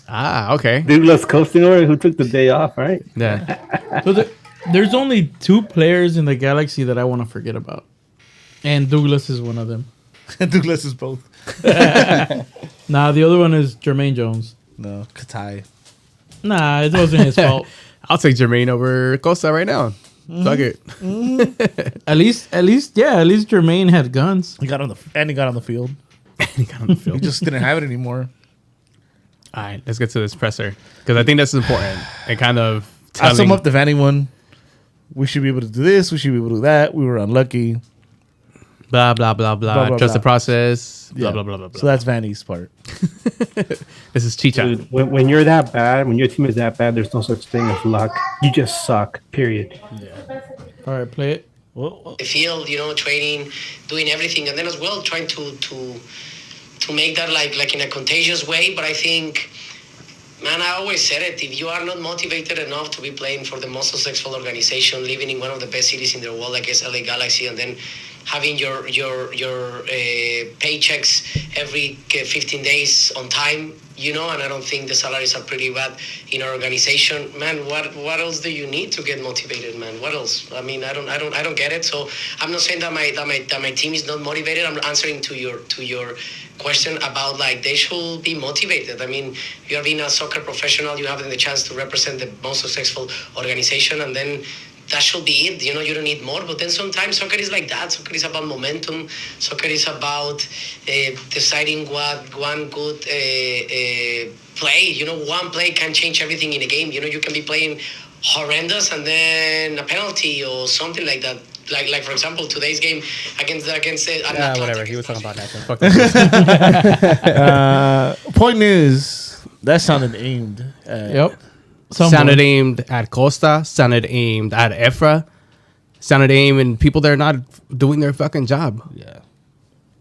Ah, okay. Douglas Costa, or who took the day off, right? Yeah. So there's only two players in the Galaxy that I want to forget about. And Douglas is one of them. Douglas is both. Nah, the other one is Jermaine Jones. No, Katai. Nah, it wasn't his fault. I'll take Jermaine over Costa right now. Fuck it. At least Jermaine had guns. He got on the field. He got on the He field. just didn't have it anymore. All right, let's get to this presser because I think that's important and kind of I sum telling. up to anyone. We should be able to do this. We should be able to do that. We were unlucky. Blah blah blah blah. Blah, blah, Trust blah. the process. Yeah. Blah blah blah blah blah. So that's Vanny's part. This is Chicha. Dude, when you're that bad, when your team is that bad, there's no such thing as luck. You just suck. Period. All right, play it. Well, the field, training, doing everything, and then as well trying to make that like in a contagious way. But I think, man, I always said it: if you are not motivated enough to be playing for the most successful organization, living in one of the best cities in the world, like LA Galaxy, and then having your paychecks every 15 days on time, and I don't think the salaries are pretty bad in our organization. Man, what else do you need to get motivated, man? What else? I mean, I don't get it. So I'm not saying that my team is not motivated. I'm answering to your question about like they should be motivated. I mean, you are being a soccer professional, you have the chance to represent the most successful organization, and then that should be it. You don't need more. But then sometimes soccer is like that. Soccer is about momentum. Soccer is about deciding what one good play. One play can change everything in a game. You can be playing horrendous and then a penalty or something like that. Like for example, today's game against Whatever. He was talking about that. So fuck that. point is that sounded aimed. Yep. Sounded aimed at Costa. Sounded aimed at Efra. Sounded aimed at people that are not doing their fucking job. Yeah.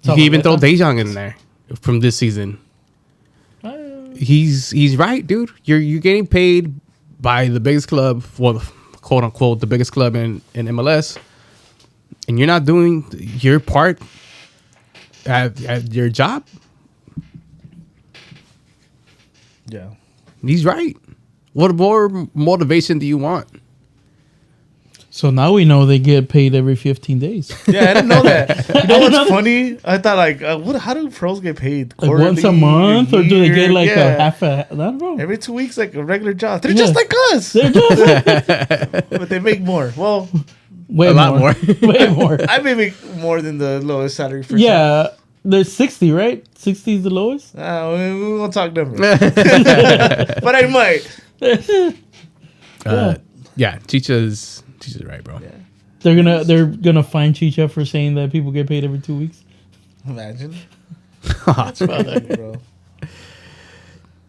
You can even throw Dejong in there from this season. He's right, dude. You're getting paid by the biggest club, well, quote unquote, the biggest club in MLS, and you're not doing your part at your job. Yeah. He's right. What more motivation do you want? So now we know they get paid every 15 days. Yeah, I didn't know that. You know what's funny? I thought like, how do pros get paid? Like once a month, or do they get like a half a? I don't know. Every 2 weeks, like a regular job. They're just like us, They're just but they make more. Well, way A lot more. way more. I may make more than the lowest salary for Yeah, there's 60, right? 60 is the lowest. we won't talk numbers, but I might. Yeah, Chicha's right, bro. They're gonna fine Chicha for saying that people get paid every 2 weeks. Imagine. That's funny, bro.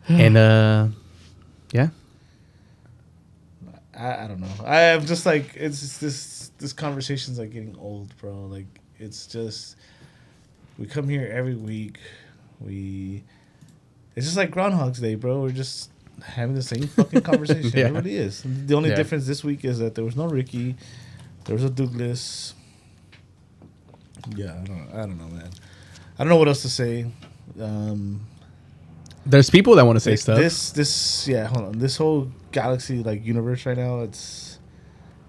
And yeah, I don't know. I am just like it's just this conversation's like getting old, bro. Like it's just we come here every week. It's just like Groundhog's Day, bro. We're just having the same fucking conversation. Yeah. It really is. The only Yeah. difference this week is that there was no Ricky, there was a Douglas. Yeah, I don't know, man. I don't know what else to say. there's people that want to say stuff. Hold on. This whole Galaxy like universe right now, it's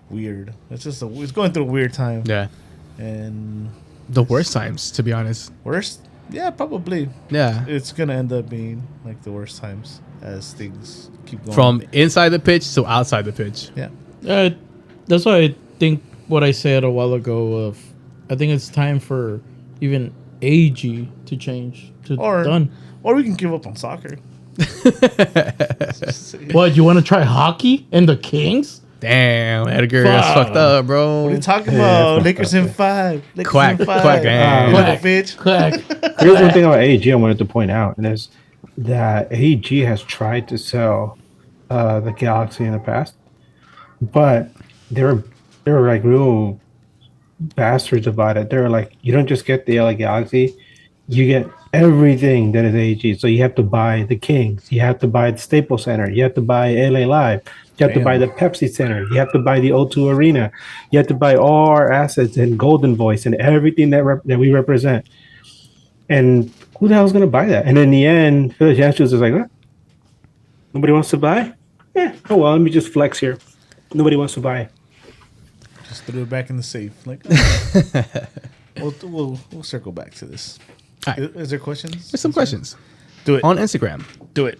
weird. It's going through a weird time. Yeah, And the worst times, to be honest. worst? Yeah, probably. Yeah, It's gonna end up being like the worst times as things keep going. from inside the pitch to outside the pitch. Yeah. That's why I think what I said a while ago. I think it's time for even AG to change to done. Or we can give up on soccer. What, you want to try hockey and the Kings? Damn, Edgar, that's Fuck. fucked up, bro. What are you talking about? Lakers in 5. Lakers Quack, in 5. quack, man. Quack, bitch. Quack. Here's one thing about AEG I wanted to point out, and is that AEG has tried to sell the Galaxy in the past, but they were like real bastards about it. They were like, you don't just get the LA Galaxy, you get everything that is AEG. So you have to buy the Kings, you have to buy the Staples Center, you have to buy LA Live, you have to buy the Pepsi Center, you have to buy the O2 Arena, you have to buy all our assets and Golden Voice and everything that we represent. And who the hell is going to buy that? And in the end, Philly Jansen is like, what? Nobody wants to buy? Yeah. Oh, well, let me just flex here. Nobody wants to buy. Just threw it back in the safe. Like, we'll circle back to this. All right. Is there questions? There's some questions Do it. on Instagram. Do it.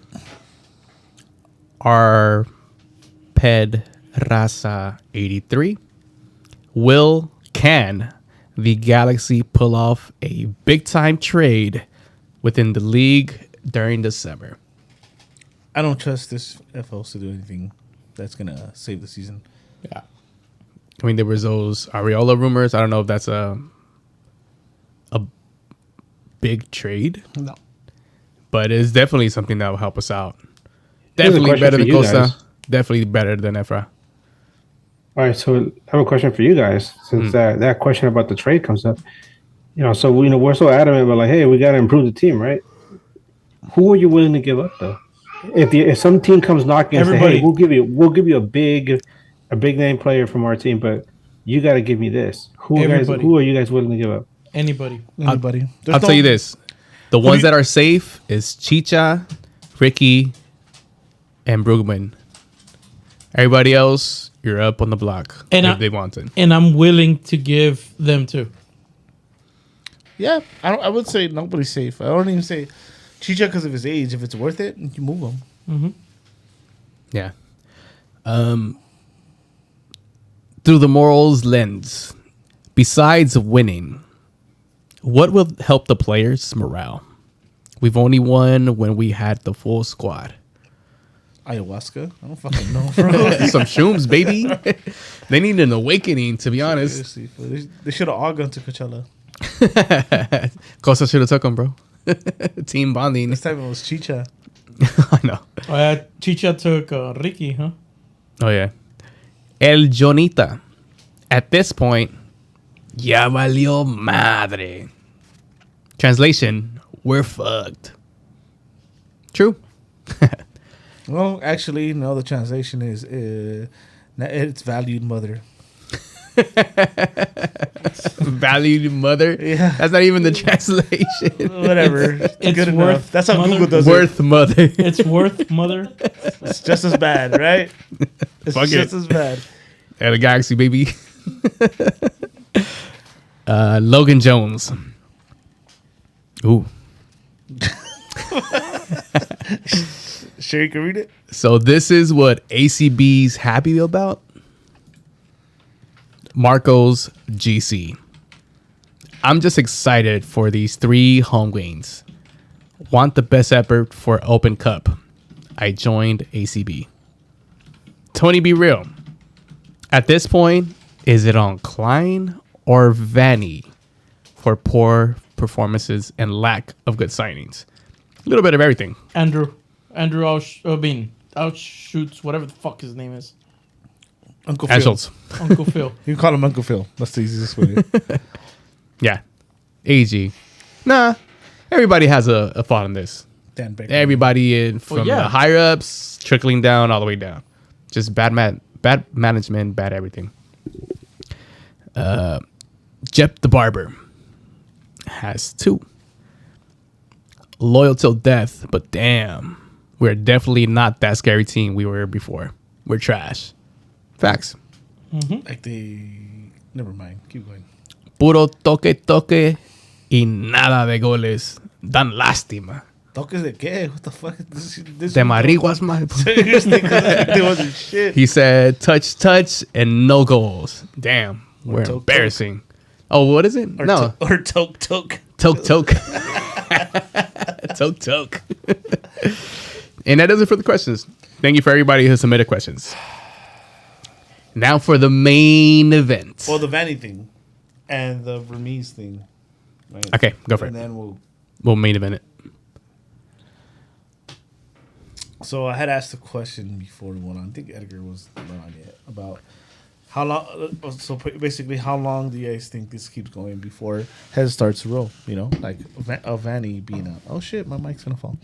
Our Ped Raza 83 Can the Galaxy pull off a big time trade within the league during the summer? I don't trust this FOs to do anything that's gonna save the season. Yeah. I mean, there was those Areola rumors. I don't know if that's a big trade, No. but it's definitely something that will help us out. Here's a Definitely question better for than you Costa. guys. Definitely better than Efra. All right, so I have a question for you guys. Since that question about the trade comes up, so we're so adamant about like, hey, we got to improve the team, right? Who are you willing to give up though? If some team comes knocking and say, Everybody. hey, we'll give you a big name player from our team, but you got to give me this. Everybody. Who are you guys willing to give up? Anybody. Anybody? I'll tell you this: the ones that are safe is Chicha, Ricky, and Brugman. Everybody else, you're up on the block And if they want it. And I'm willing to give them too. Yeah, I would say nobody's safe. I don't even say Chicha because of his age. If it's worth it, you move him. Yeah. Through the morals lens, besides winning, what will help the players' morale? We've only won when we had the full squad. Ayahuasca? I don't fucking know, bro. Some shrooms, baby. They need an awakening, to be honest. Seriously, bro. They should have all gone to Coachella. Costa should have took them, bro. Team bonding. This time it was Chicha. I know. Chicha took Ricky, huh? Oh, yeah. El Jonita. At this point, ya valió madre. Translation, we're fucked. True. Well, actually, no. The translation is it's valued mother. Valued mother. Yeah. That's not even the translation. Whatever. It's Good worth enough. That's how mother. Google does Worth mother. It's worth mother. it. It's just as bad, right? It's Fuck just it. as bad. Yeah, the Galaxy, baby. Logan Jones. Ooh. Sure, you can read it. So this is what ACB's happy about. Marco's GC. I'm just excited for these 3 home games. Want the best effort for Open Cup. I joined ACB. Tony, be real. At this point, is it on Klein or Vanny for poor performances and lack of good signings? A little bit of everything. Andrew outshoots whatever the fuck his name is. Uncle And Phil. Schultz. Uncle Phil. You can call him Uncle Phil. That's the easiest way. Yeah. AG. Nah. Everybody has a fault in this. Dan Becker. Everybody from yeah. the higher ups trickling down all the way down. Just bad management, bad everything. Jep the Barber has 2. Loyal till death, but damn, we're definitely not that scary team we were before. We're trash. Facts. Like they. Never mind. Keep going. Puro toque y nada de goles. Dan lástima. Toques de qué? What the fuck? This De marihuas, man. Seriously, because there wasn't shit. He said touch, and no goals. Damn, we're toke, embarrassing. Oh, what is it? Or No, or toke. toke. Toke. And that does it for the questions. Thank you for everybody who submitted questions. Now for the main event. Well, the Vanny thing and the Vermees thing. Right? Okay, go for And it. then We'll main event it. So I had asked a question before we went on. I think Edgar was not on yet about how long. So basically, how long do you guys think this keeps going before heads starts to roll? You know, like a Vanny being out. Oh shit, my mic's gonna fall.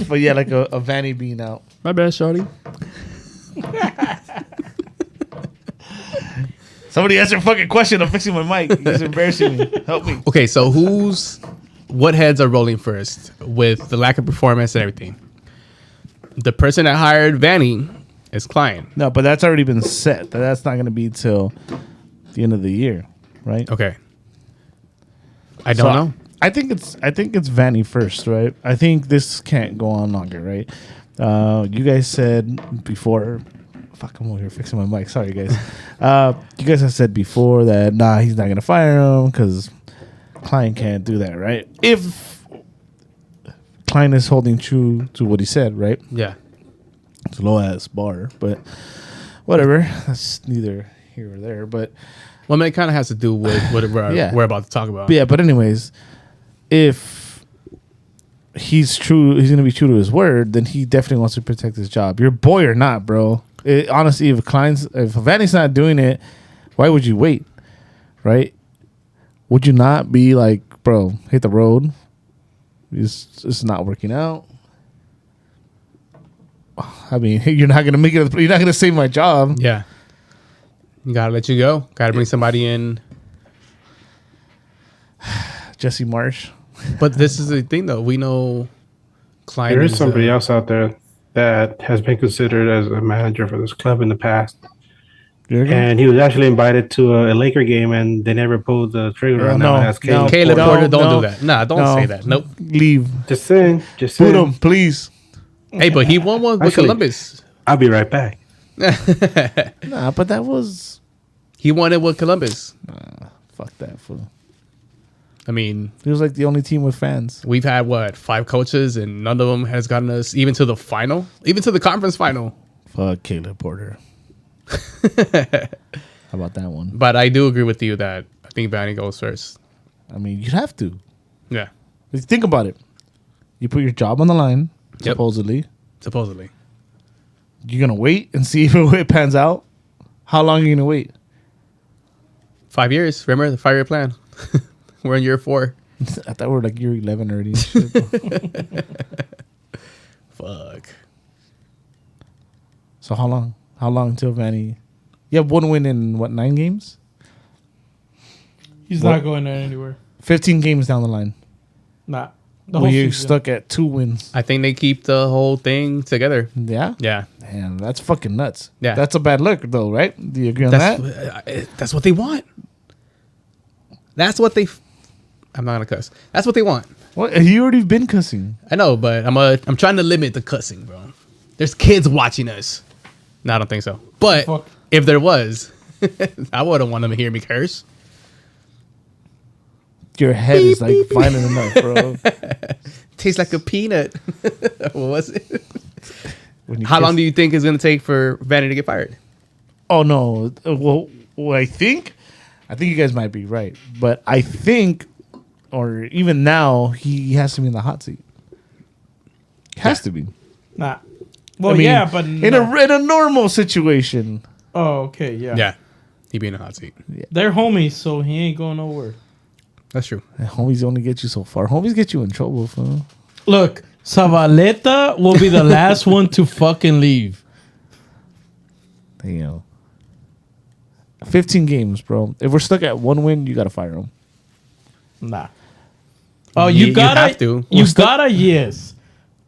But yeah, like a Vanny being out. My bad, shorty. Somebody answer a fucking question. I'm fixing my mic. He's embarrassing me. Help me. Okay, so what heads are rolling first with the lack of performance and everything? The person that hired Vanny is Klein. No, but that's already been set. That's not going to be till the end of the year, right? Okay. I don't know. I think it's Vanny first, right? I think this can't go on longer, right? You guys said before Fuck, I'm over here fixing my mic. Sorry, guys. You guys have said before that, he's not going to fire him because Klein can't do that, right? If Klein is holding true to what he said, right? Yeah. It's a low-ass bar, but whatever. That's neither here or there, but... Well, I mean, it kind of has to do with what we're about to talk about. Yeah, but anyways, if he's going to be true to his word, then he definitely wants to protect his job. Your boy or not, bro. Honestly, if Vanny's not doing it, why would you wait? Right? Would you not be like, bro, hit the road? It's not working out. I mean, you're not gonna make it. You're not gonna save my job. Yeah. You gotta let you go. Gotta bring somebody in. Jesse Marsh. But this is the thing, though. We know Klein. There is somebody else out there that has been considered as a manager for this club in the past. And he was actually invited to a Laker game, and they never pulled the trigger on that one. That's Caleb. Caleb Porter, don't do that. Nah, don't say that. Nope. Leave. Just saying. Put him, please. Hey, but he won one with Columbus. I'll be right back. Nah, but that was... He won it with Columbus. Fuck that fool. I mean... He was like the only team with fans. We've had, 5 coaches, and none of them has gotten us even to the final? Even to the conference final. Fuck Caleb Porter. How about that one? But I do agree with you that I think Vanny goes first. I mean, you'd have to. Yeah. Think about it. You put your job on the line, Yep. supposedly. You're going to wait and see if it pans out? How long are you going to wait? 5 years. Remember the 5-year plan? We're in year 4. I thought we were like year 11 already. Fuck. So how long? How long until Vanny? You have one win in, 9 games? He's not going anywhere. 15 games down the line. Nah. Well, you're stuck at 2 wins. I think they keep the whole thing together. Yeah? Yeah. Damn, that's fucking nuts. Yeah. That's a bad look, though, right? Do you agree on that? That's what they want. That's what they... I'm not going to cuss. That's what they want. What? You already been cussing. I know, but I'm trying to limit the cussing, bro. There's kids watching us. No, I don't think so. But if there was, I wouldn't want them to hear me curse. Your head is like violent enough, bro. Tastes like a peanut. What was it? How long do you think it's going to take for Vanny to get fired? Oh, no. Well, I think you guys might be right. But I think, or even now, he has to be in the hot seat. Has to be. Nah. Well, I mean, but in a normal situation. Oh, okay, yeah. Yeah, he'd be in a hot seat. Yeah. They're homies, so he ain't going nowhere. That's true. Homies only get you so far. Homies get you in trouble, fool. Look, Zavaleta will be the last one to fucking leave. Damn. 15 games, bro. If we're stuck at 1 win, you gotta fire him. Nah. Oh, you gotta have to. You gotta yes.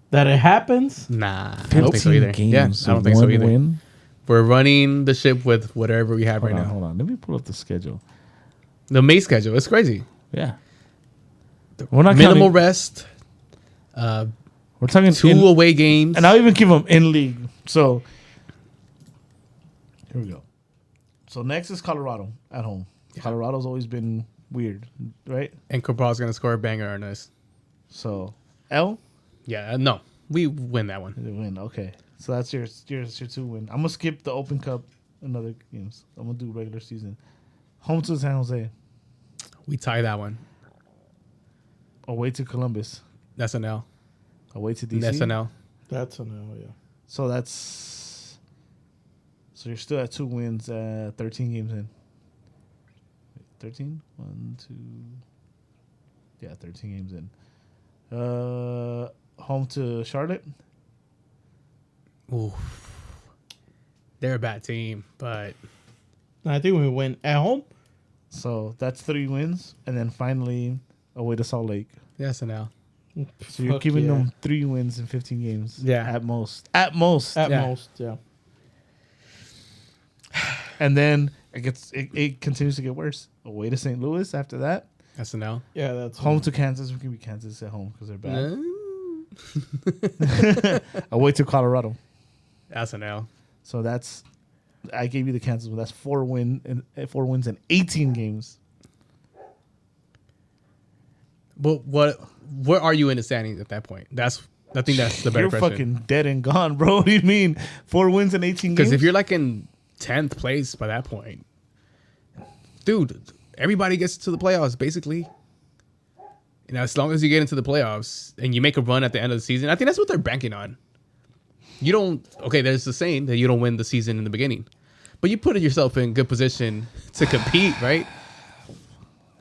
That it happens? Nah, I don't think so either. Games, I don't think so either. Win. We're running the ship with whatever we have Hold right on, now. Hold on. Let me pull up the schedule. The May schedule. It's crazy. Yeah. We're not Minimal counting, rest. We're talking 2 away games. and I'll even give them in league. So here we go. So next is Colorado at home. Yeah. Colorado's always been weird, right? And Corporal's going to score a banger on us. So L? Yeah, no. We win that one. They win. Okay. So that's your 2 win. I'm going to skip the Open Cup and other games. I'm going to do regular season. Home to San Jose. We tie that one. Away to Columbus. That's an L. Away to DC. That's an L. That's a no, yeah. So you're still at 2 wins, 13 games in. 13? 1, 2. Yeah, 13 games in. Home to Charlotte. Ooh. They're a bad team, but I think we win at home. So that's 3 wins. And then finally away to Salt Lake. that's an L. So you're giving them 3 wins in 15 games. Yeah. At most. At most. At most, yeah. And then it continues to get worse. Away to St. Louis after that. That's an L. Yeah, that's Home to Kansas. We can be Kansas at home because they're bad. No. Away to Colorado. That's an L. So that's I gave you the Kansas one. That's 4 wins in 18 games. But where are you in the standings at that point? I think that's the better You're question. fucking dead and gone, bro. What do you mean? 4 wins in 18 games? Because if you're like in 10th place by that point, dude, everybody gets to the playoffs basically. You know, as long as you get into the playoffs and you make a run at the end of the season, I think that's what they're banking on. You don't. Okay, there's the saying that you don't win the season in the beginning, but you put yourself in good position to compete, right?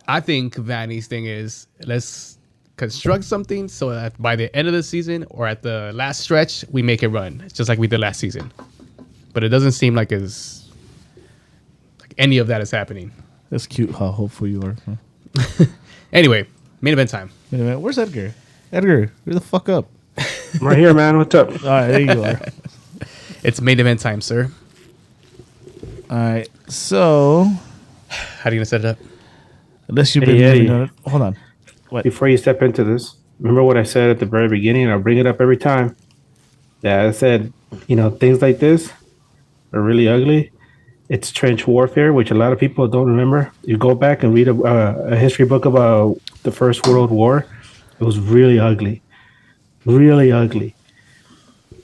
I think Vanny's thing is let's construct something so that by the end of the season or at the last stretch, we make a run. It's just like we did last season. But it doesn't seem like any of that is happening. That's cute how hopeful you are. Huh? Anyway, main event time. Wait a minute. Where's Edgar? Edgar, where the fuck up? I'm right here, man. What's up? All right, there you are. It's main event time, sir. All right, so How are you going to set it up? unless you've been Hey, living Eddie. on it. Hold on. What? Before you step into this, remember what I said at the very beginning? I'll bring it up every time. Yeah, I said, things like this are really ugly. It's trench warfare, which a lot of people don't remember. You go back and read a history book about the First World War. It was really ugly,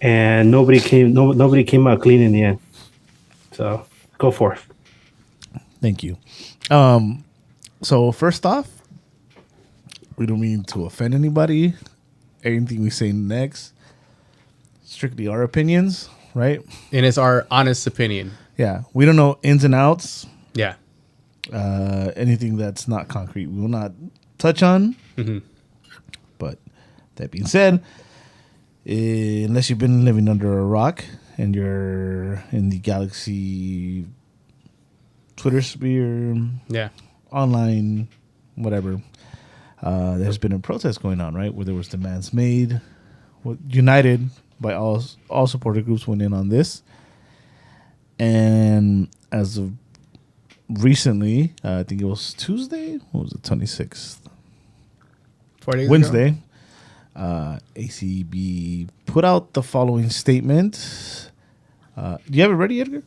and nobody came out clean in the end. So go forth. Thank you. So first off, we don't mean to offend anybody. Anything we say next, strictly our opinions, right? And it's our honest opinion. Yeah, we don't know ins and outs. Yeah. Anything that's not concrete, we will not touch on. Mm-hmm. But that being said, unless you've been living under a rock and you're in the Galaxy Twitter sphere, Yeah. online, whatever, there's been a protest going on, right? Where there was demands made, united by all supporter groups went in on this. And as of recently, I think it was Tuesday. What was it? 26th. 4 days Wednesday. ago? ACB put out the following statement. Do you have it ready, Edgar?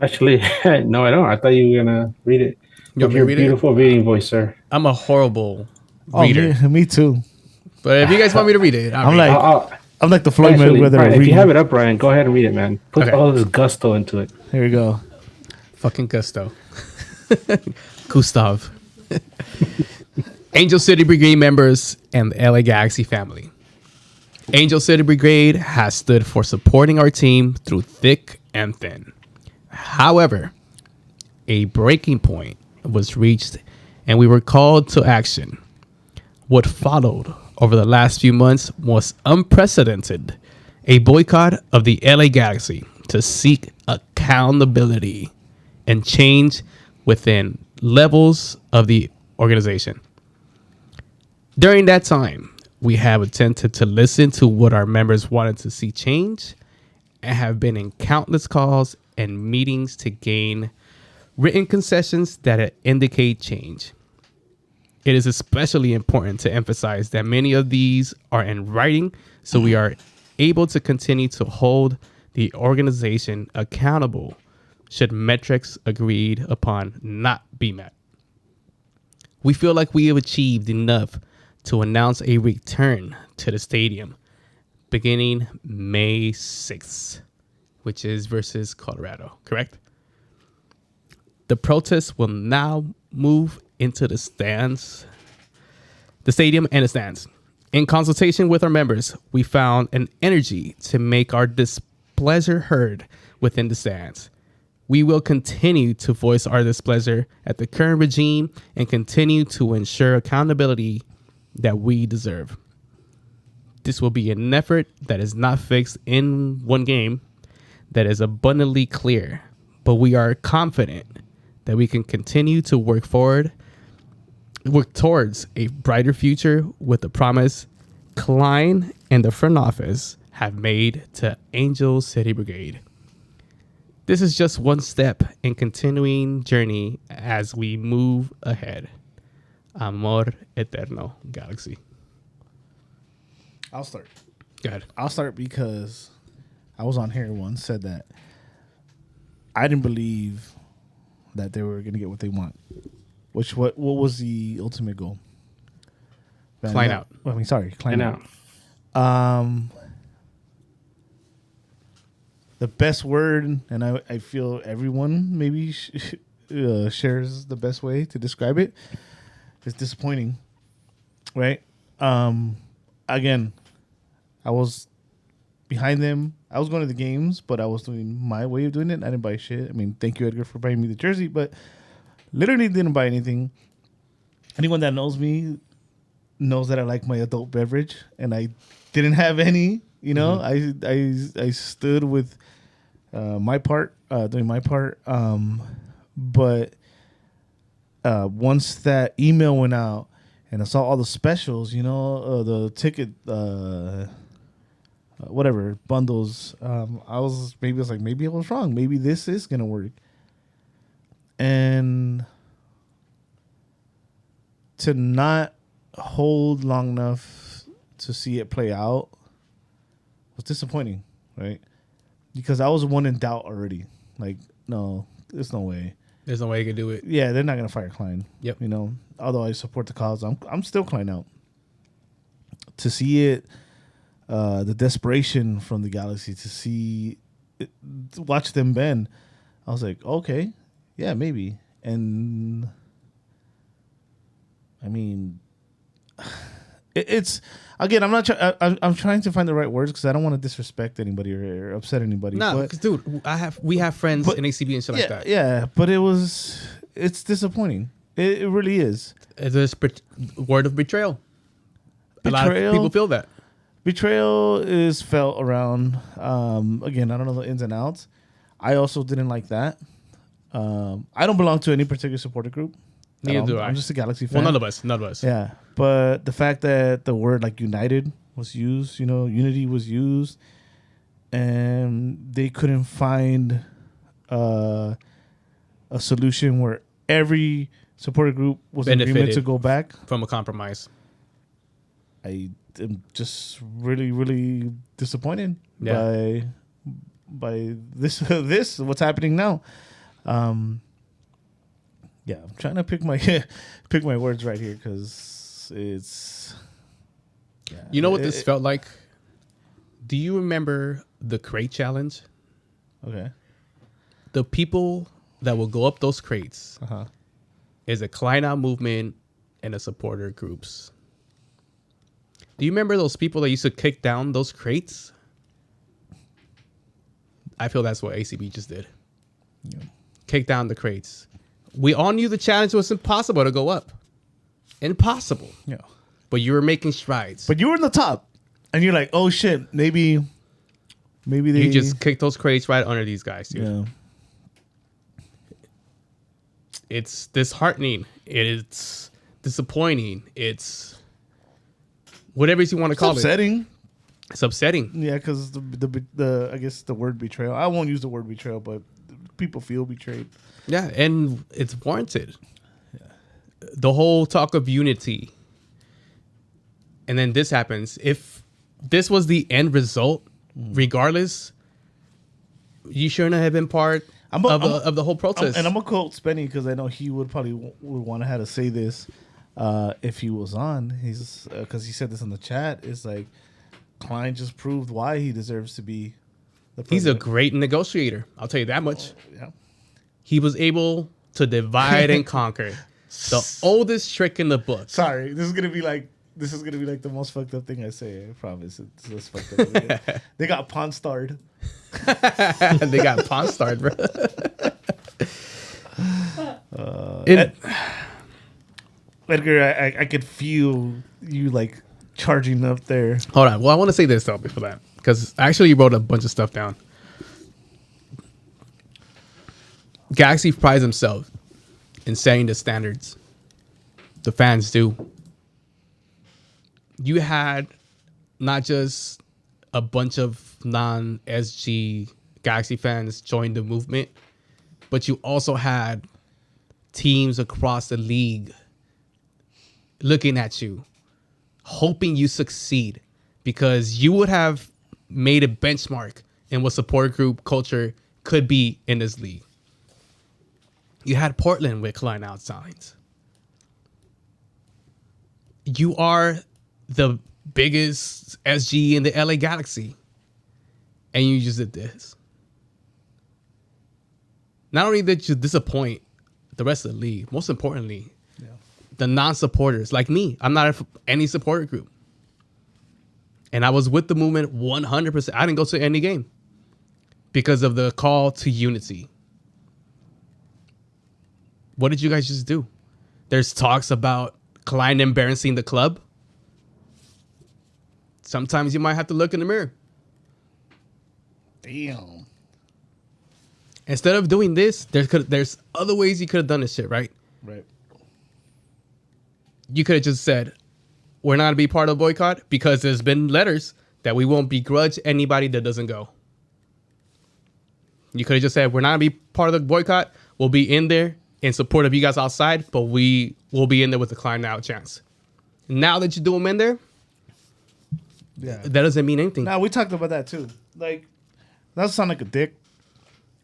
Actually, no, I don't. I thought you were gonna read it. You want With me your to read it? beautiful reading voice, sir. I'm a horrible reader. Me too. But if you guys want me to read it, I'll I'm read like it. I'm like the Floyd Actually, Mayweather. Brian, if reading. you have it up, Brian, go ahead and read it, man. Put Okay. all this gusto into it. Here we go. Fucking gusto. Gustav. Angel City Brigade members and the LA Galaxy family. Angel City Brigade has stood for supporting our team through thick and thin. However, a breaking point was reached and we were called to action. What followed over the last few months was unprecedented. A boycott of the LA Galaxy to seek accountability and change within levels of the organization. During that time, we have attempted to listen to what our members wanted to see change and have been in countless calls and meetings to gain written concessions that indicate change. It is especially important to emphasize that many of these are in writing, so we are able to continue to hold the organization accountable should metrics agreed upon not be met. We feel like we have achieved enough to announce a return to the stadium beginning May 6th, which is versus Colorado, correct? The protests will now move into the stands, the stadium and the stands. In consultation with our members, we found an energy to make our displeasure heard within the stands. We will continue to voice our displeasure at the current regime and continue to ensure accountability that we deserve. This will be an effort that is not fixed in one game, that is abundantly clear, but we are confident that we can continue to work towards a brighter future with the promise Klein and the front office have made to Angel City Brigade. This is just one step in continuing journey as we move ahead. Amor Eterno Galaxy. I'll start. Go ahead. I'll start because I was on here once, said that I didn't believe that they were gonna get what they want. What was the ultimate goal? Klein out. I mean, sorry, Klein And out. now, The best word, and I feel everyone maybe shares the best way to describe it, is disappointing, right? Again, I was behind them. I was going to the games, but I was doing my way of doing it. I didn't buy shit. I mean, thank you, Edgar, for buying me the jersey, but literally didn't buy anything. Anyone that knows me knows that I like my adult beverage, and I didn't have any. You know, I stood with my part, doing my part. But once that email went out and I saw all the specials, you know, the ticket, whatever bundles, I was like, maybe I was wrong. Maybe this is gonna work. And to not hold long enough to see it play out was disappointing, right? Because I was one in doubt already. Like, no, there's no way. There's no way you could do it. Yeah, they're not gonna fire Klein. Yep. You know, although I support the cause, I'm still Klein out. To see it, the desperation from the Galaxy, to watch them bend, I was like, okay, yeah, maybe. And I mean, it's again. I'm trying to find the right words because I don't want to disrespect anybody or upset anybody. No, but, because dude, we have friends in ACB and shit like that. Yeah, but it's disappointing. It really is. There's word of betrayal. A lot of people feel that. Betrayal is felt around. Again, I don't know the ins and outs. I also didn't like that. I don't belong to any particular supporter group. Neither do I. I'm just a Galaxy fan. Well, none of us. Yeah, but the fact that the word like united was used, you know, unity was used, and they couldn't find a solution where every supporter group was in agreement to go back from a compromise. I am just really, really disappointed by this what's happening now. Yeah, I'm trying to pick my words right here because it's. Yeah, you know what this felt like? Do you remember the crate challenge? Okay. The people that will go up those crates is a Klein out movement and a supporter groups. Do you remember those people that used to kick down those crates? I feel that's what ACB just did. Yeah. Kick down the crates. We all knew the challenge was impossible to go up. Impossible. Yeah. But you were making strides. But you were in the top. And you're like, oh shit, maybe they... You just kicked those crates right under these guys, dude. Yeah. It's disheartening. It's disappointing. It's whatever you want to call it. It's upsetting. Yeah, because the I guess the word betrayal. I won't use the word betrayal, but people feel betrayed. Yeah, and it's warranted. Yeah. The whole talk of unity. And then this happens. If this was the end result, regardless, you shouldn't have been part of the whole protest. And I'm going to quote Spenny because I know he would probably would want to have to say this if he was on. He's because he said this in the chat. It's like Klein just proved why he deserves to be the president. He's a great negotiator. I'll tell you that much. Yeah. He was able to divide and conquer. The oldest trick in the book. Sorry, this is gonna be like the most fucked up thing I say. I promise. It's just fucked up. They got pawn starred. They got pawn starred, bro. Edgar, I could feel you like charging up there. Hold on. Well, I want to say this though before that because actually you wrote a bunch of stuff down. Galaxy prides himself in setting the standards. The fans do. You had not just a bunch of non-SG Galaxy fans join the movement, but you also had teams across the league looking at you, hoping you succeed because you would have made a benchmark in what support group culture could be in this league. You had Portland with Klein out signs. You are the biggest SG in the LA Galaxy, and you just did this. Not only did you disappoint the rest of the league, most importantly, the non-supporters like me. I'm not any supporter group, and I was with the movement 100%. I didn't go to any game because of the call to unity. What did you guys just do? There's talks about Klein embarrassing the club. Sometimes you might have to look in the mirror. Damn. Instead of doing this, there's other ways you could have done this shit, right? Right. You could have just said, we're not going to be part of the boycott because there's been letters that we won't begrudge anybody that doesn't go. You could have just said, we're not going to be part of the boycott. We'll be in there in support of you guys outside, but we will be in there with the Klein out chance. Now that you do them in there, Yeah. that doesn't mean anything. Now we talked about that too. Like, that sound like a dick,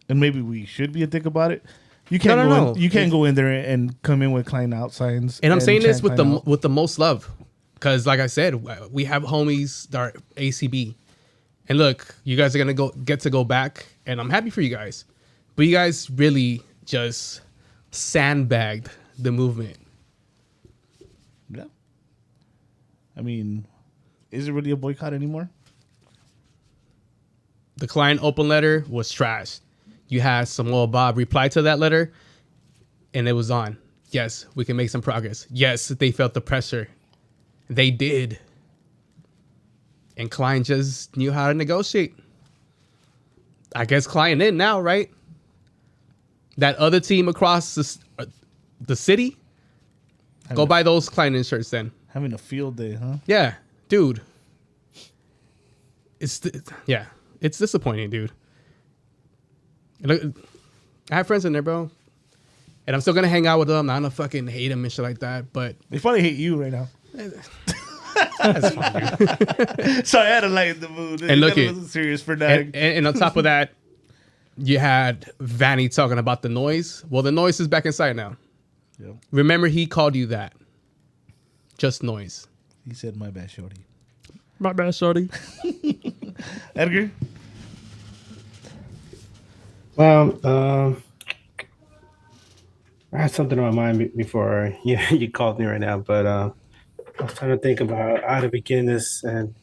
and maybe we should be a dick about it. You can't No. You can't go in there and come in with Klein out signs. And I'm saying this chant with Klein out. the most love, because like I said, we have homies that are ACB, and look, you guys are gonna get to go back, and I'm happy for you guys, but you guys really just sandbagged the movement. Yeah. I mean, is it really a boycott anymore? The client open letter was trash. You had Samoa Bob reply to that letter, and it was on. Yes, we can make some progress. Yes, they felt the pressure. They did. And Klein just knew how to negotiate. I guess Klein in now, right? That other team across the city, go buy those Klein in shirts then. Having a field day, huh? Yeah, dude. It's disappointing, dude. Look, I have friends in there, bro, and I'm still gonna hang out with them. I'm not gonna fucking hate them and shit like that. But They probably hate you right now. that's fine, dude. Sorry, I had to lighten the mood. And look it it- wasn't serious for that. And on top of that, you had Vanny talking about the noise. Well, the noise is back inside now. Yeah. Remember, he called you that. Just noise. He said, "My bad, shorty." My bad, shorty. Edgar. Well, I had something on my mind before you called me right now, but I was trying to think about how to begin this, and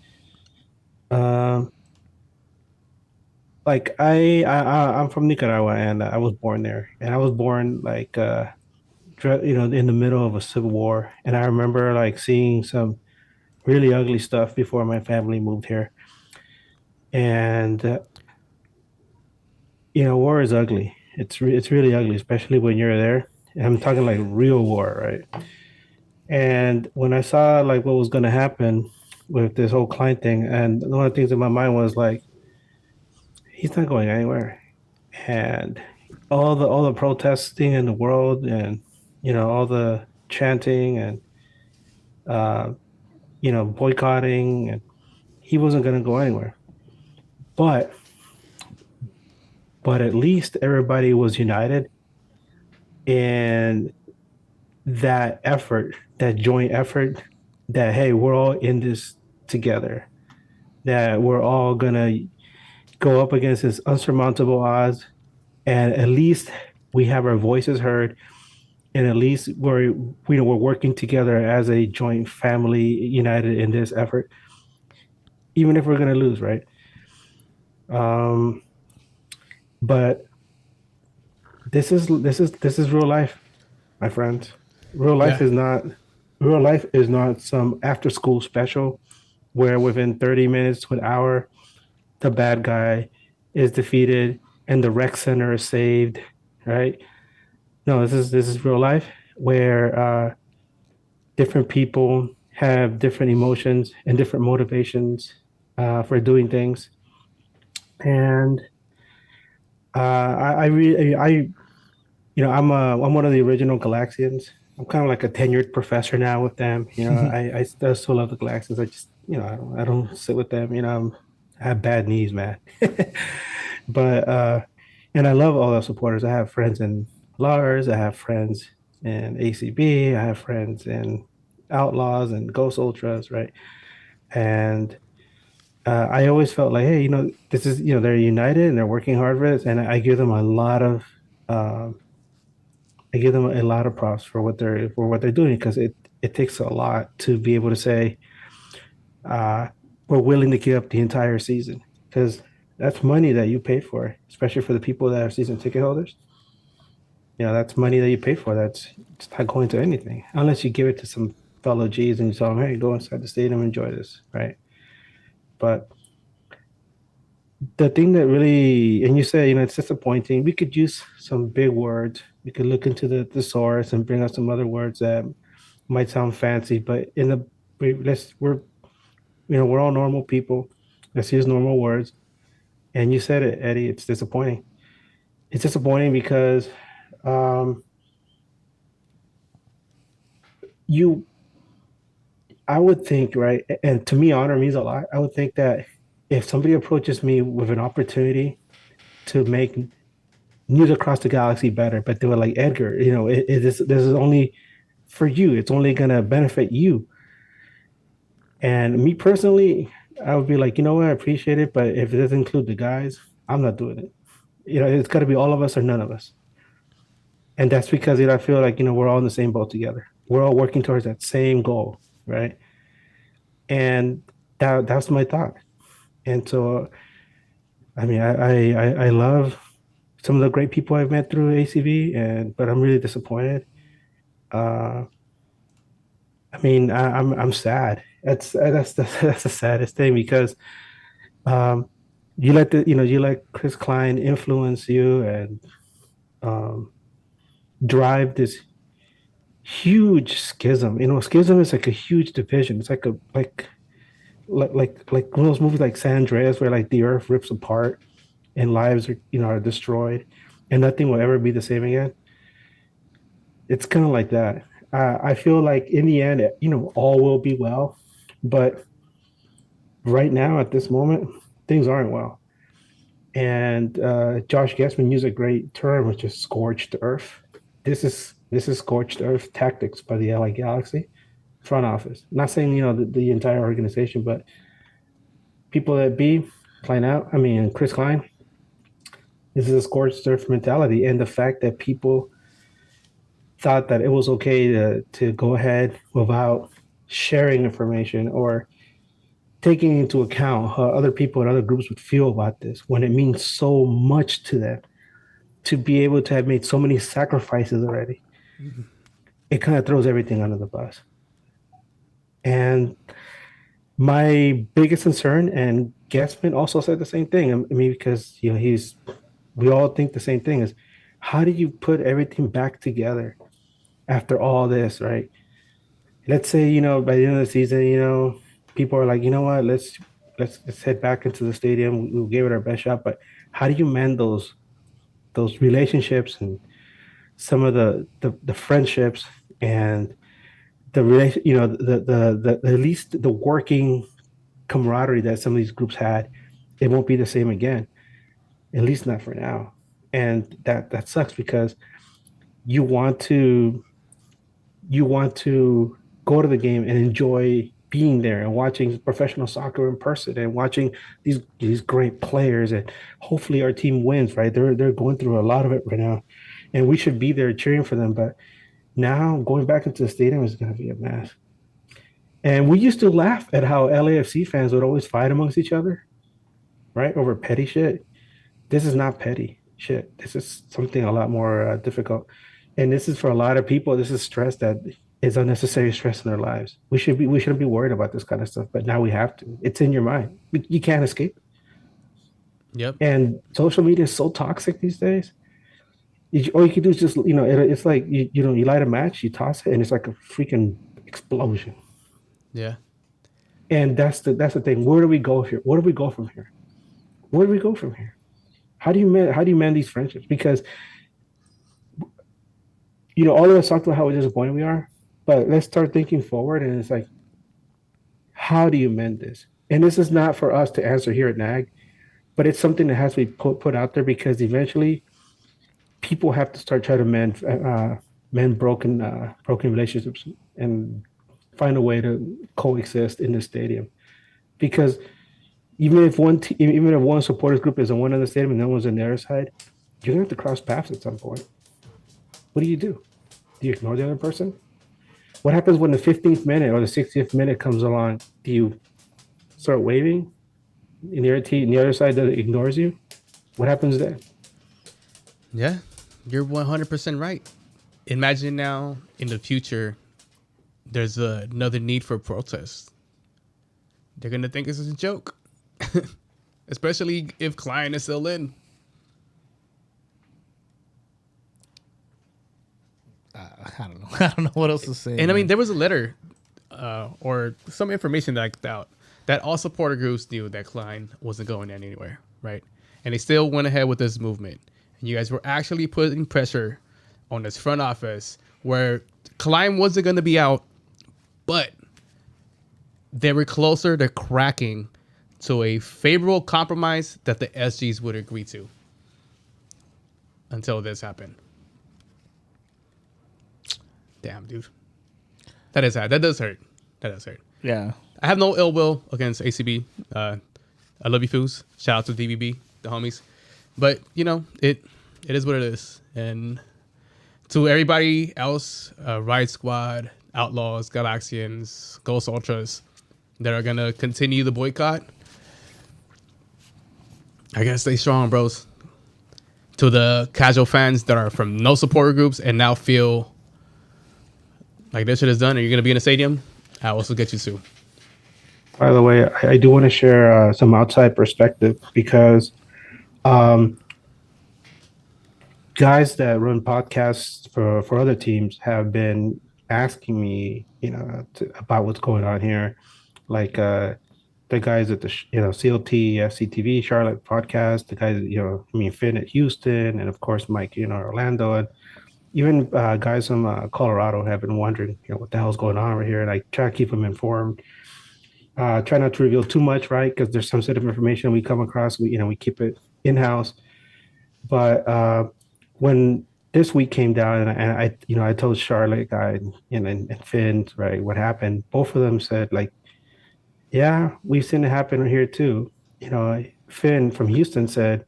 like I'm from Nicaragua, and I was born there, and I was born like in the middle of a civil war, and I remember like seeing some really ugly stuff before my family moved here, and war is ugly. It's really ugly, especially when you're there. And I'm talking like real war, right? And when I saw like what was going to happen with this whole Klein thing, and one of the things in my mind was like, he's not going anywhere. And all the protesting in the world, and all the chanting and boycotting, and he wasn't going to go anywhere. But at least everybody was united in that effort, that joint effort, that, hey, we're all in this together, that we're all going to go up against this unsurmountable odds, and at least we have our voices heard, and at least we're working together as a joint family, united in this effort, even if we're going to lose, right? But this is real life, my friends. Real life is not some after school special where within 30 minutes to an hour the bad guy is defeated and the rec center is saved, right? No, this is real life where different people have different emotions and different motivations for doing things. And I'm one of the original Galaxians. I'm kind of like a tenured professor now with them. I still love the Galaxians. I just, I don't sit with them. I have bad knees, man. But And I love all the supporters. I have friends in Lars. I have friends in ACB. I have friends in Outlaws and Ghost Ultras, right? And I always felt like, hey, this is, they're united and they're working hard for this, and I give them a lot of, um, I give them a lot of props for what they're doing, because it takes a lot to be able to say, uh, we're willing to give up the entire season, because that's money that you paid for, especially for the people that are season ticket holders. That's money that you pay for. That's it's not going to anything unless you give it to some fellow G's and you tell them, hey, go inside the stadium, enjoy this, right? But the thing that really, and you say, it's disappointing. We could use some big words. We could look into the thesaurus and bring up some other words that might sound fancy, but we're all normal people. Let's use normal words. And you said it, Eddie. It's disappointing. It's disappointing because um, you I would think, right, and to me, honor means a lot. I would think that if somebody approaches me with an opportunity to make news across the galaxy better, but they were like, Edgar, this is only for you. It's only gonna benefit you. And me personally, I would be like, you know what, I appreciate it, but if it doesn't include the guys, I'm not doing it. It's got to be all of us or none of us. And that's because I feel like we're all in the same boat together. We're all working towards that same goal, right? And that's my thought. And so, I mean, I love some of the great people I've met through ACV, but I'm really disappointed. Uh, I mean, I'm sad. That's the saddest thing, because um, you let Chris Klein influence you and um, drive this huge schism. Schism is like a huge division. It's like a like one of those movies like San Andreas, where like the earth rips apart and lives are destroyed and nothing will ever be the same again. It's kind of like that. I feel like in the end, all will be well, but right now at this moment, things aren't well. And Josh Guessman used a great term, which is scorched earth. This is scorched earth tactics by the LA Galaxy front office. Not saying the entire organization, but people that be Klein out. I mean, Chris Klein. This is a scorched earth mentality, and the fact that people thought that it was okay to go ahead without sharing information or taking into account how other people and other groups would feel about this, when it means so much to them, to be able to have made so many sacrifices already. Mm-hmm. It kind of throws everything under the bus. And my biggest concern, and Gaspin also said the same thing. I mean, because we all think the same thing, is how do you put everything back together after all this, right? Let's say by the end of the season, people are like, you know what, let's head back into the stadium. We'll give it our best shot. But how do you mend those relationships and some of the friendships and the relation, the at least the working camaraderie that some of these groups had? It won't be the same again, at least not for now. And that sucks, because you want to go to the game and enjoy being there and watching professional soccer in person and watching these great players, and hopefully our team wins, right? They're going through a lot of it right now, and we should be there cheering for them. But now going back into the stadium is going to be a mess. And we used to laugh at how LAFC fans would always fight amongst each other, right, over petty shit. This is not petty shit. This is something a lot more difficult. And this is, for a lot of people, this is stress that is unnecessary stress in their lives. We shouldn't be worried about this kind of stuff, but now we have to. It's in your mind. You can't escape. Yep. And social media is so toxic these days. All you can do is just, it's like, you light a match, you toss it, and it's like a freaking explosion. Yeah. And that's the thing. Where do we go here? Where do we go from here? Where do we go from here? How do you mend these friendships? Because all of us talked about how disappointed we are, but let's start thinking forward. And it's like, how do you mend this? And this is not for us to answer here at NAG. but it's something that has to be put out there because eventually people have to start trying to mend broken relationships and find a way to coexist in the stadium. Because even if one supporters group is on one end of the stadium and no one's on the other side, you're gonna have to cross paths at some point. What do? Do you ignore the other person? What happens when the 15th minute or the 60th minute comes along? Do you start waving? And the other side that ignores you? What happens then? Yeah, you're 100% right. Imagine now in the future, there's another need for protest. They're going to think this is a joke, especially if Klein is still in. I don't know. I don't know what else to say. And I mean, there was a letter or some information that I got out that all supporter groups knew that Klein wasn't going anywhere, right? And they still went ahead with this movement. And you guys were actually putting pressure on this front office where Klein wasn't going to be out, but they were closer to cracking to a favorable compromise that the SGs would agree to until this happened. Damn, dude. That is hard. That does hurt. That does hurt. Yeah. I have no ill will against ACB. I love you, foos. Shout out to DBB, the homies. But, you know, it is what it is. And to everybody else, Riot Squad, Outlaws, Galaxians, Ghost Ultras that are going to continue the boycott, I gotta stay strong, bros. To the casual fans that are from no supporter groups and now feel like this shit is done and you're going to be in a stadium, I also get you too. By the way, I do want to share some outside perspective because guys that run podcasts for other teams have been asking me, about what's going on here. Like the guys at the CLT, FCTV, Charlotte podcast, the guys, Finn at Houston, and of course Mike, Orlando, and even guys from Colorado have been wondering, what the hell's going on over here, and I try to keep them informed. Try not to reveal too much, right? Because there's sensitive information we come across. We keep it in house. But when this week came down, and I told Charlotte guy and Finn, right, what happened. Both of them said, like, yeah, we've seen it happen here too. Finn from Houston said,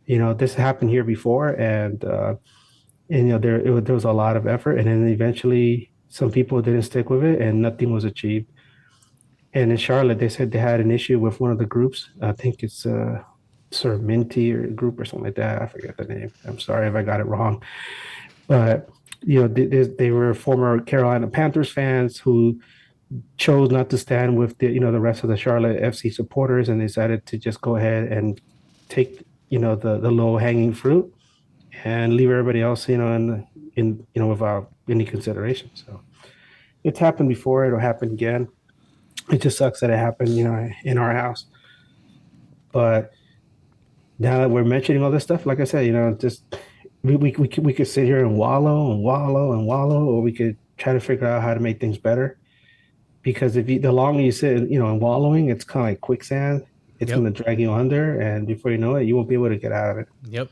this happened here before, and there was a lot of effort, and then eventually some people didn't stick with it, and nothing was achieved. And in Charlotte, they said they had an issue with one of the groups. I think it's Sir Minty or group or something like that. I forget the name. I'm sorry if I got it wrong. But, they were former Carolina Panthers fans who chose not to stand with the rest of the Charlotte FC supporters and decided to just go ahead and take, the low hanging fruit and leave everybody else, without any consideration. So it's happened before. It'll happen again. It just sucks that it happened, in our house. But now that we're mentioning all this stuff, like I said, just we could sit here and wallow, or we could try to figure out how to make things better. Because the longer you sit, and wallowing, it's kind of like quicksand. It's going to drag you under, and before you know it, you won't be able to get out of it. Yep.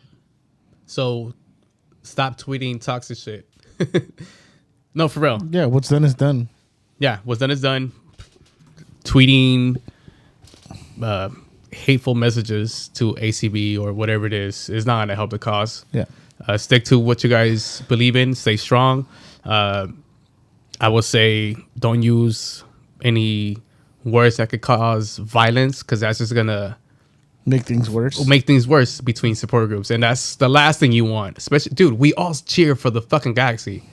So stop tweeting toxic shit. No, for real. Yeah, what's done is done. Yeah, what's done is done. Tweeting hateful messages to ACB or whatever it is not going to help the cause. Yeah. Stick to what you guys believe in. Stay strong. I would say don't use any words that could cause violence because that's just going to make things worse between supporter groups. And that's the last thing you want. Especially, dude, we all cheer for the fucking Galaxy.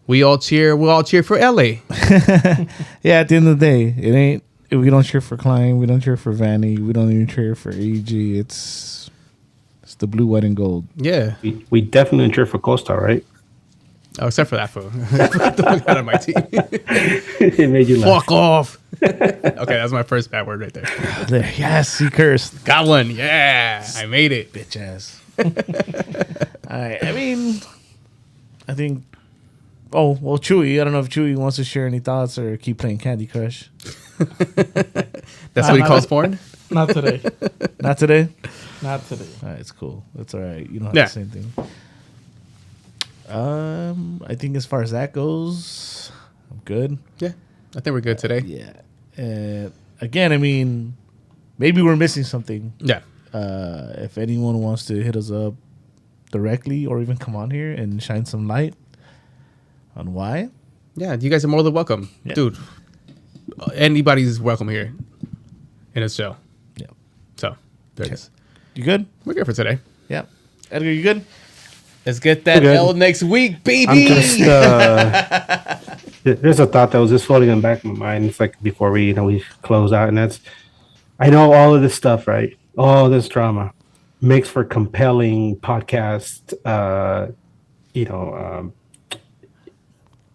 We all cheer for LA. Yeah, at the end of the day, it ain't. We don't cheer for Klein. We don't cheer for Vanny. We don't even cheer for AG. It's the blue, white, and gold. Yeah, we definitely cheer for Costa, right? Oh, except for that fool. Get the fuck out of my team. It made you laugh. Fuck off. Okay, that's my first bad word right there. Yes, he cursed. Got one. Yeah, I made it. Bitch ass. I mean, I think. Oh, well, Chewy. I don't know if Chewy wants to share any thoughts or keep playing Candy Crush. That's what he calls porn? Not today. Not today. Not today. All right, it's cool. That's all right. You don't have Yeah. the same thing. I think as far as that goes, I'm good. Yeah, I think we're good today. Yeah. And again, I mean, maybe we're missing something. Yeah. If anyone wants to hit us up directly or even come on here and shine some light on why. Yeah, you guys are more than welcome. Yeah. Dude, anybody's welcome here in this show. Yeah. So, there it is. You good? We're good for today. Yeah. Edgar, you good? Let's get that Okay. L next week, baby. I'm just there's a thought that was just floating in the back of my mind. It's like before we close out, and that's I know all of this stuff, right? All this drama makes for compelling podcast,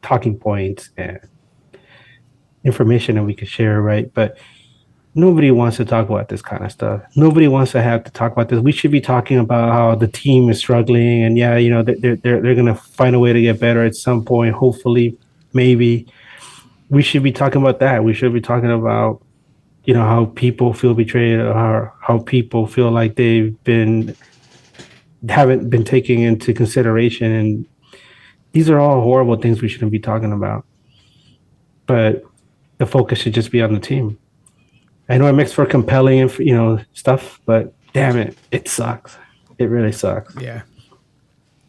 talking points and information that we could share, right? But nobody wants to talk about this kind of stuff. Nobody wants to have to talk about this. We should be talking about how the team is struggling, and they're gonna find a way to get better at some point. Hopefully, maybe we should be talking about that. We should be talking about how people feel betrayed, or how people feel like haven't been taken into consideration, and these are all horrible things we shouldn't be talking about. But the focus should just be on the team. I know it makes for compelling, stuff, but damn it, it sucks. It really sucks. Yeah.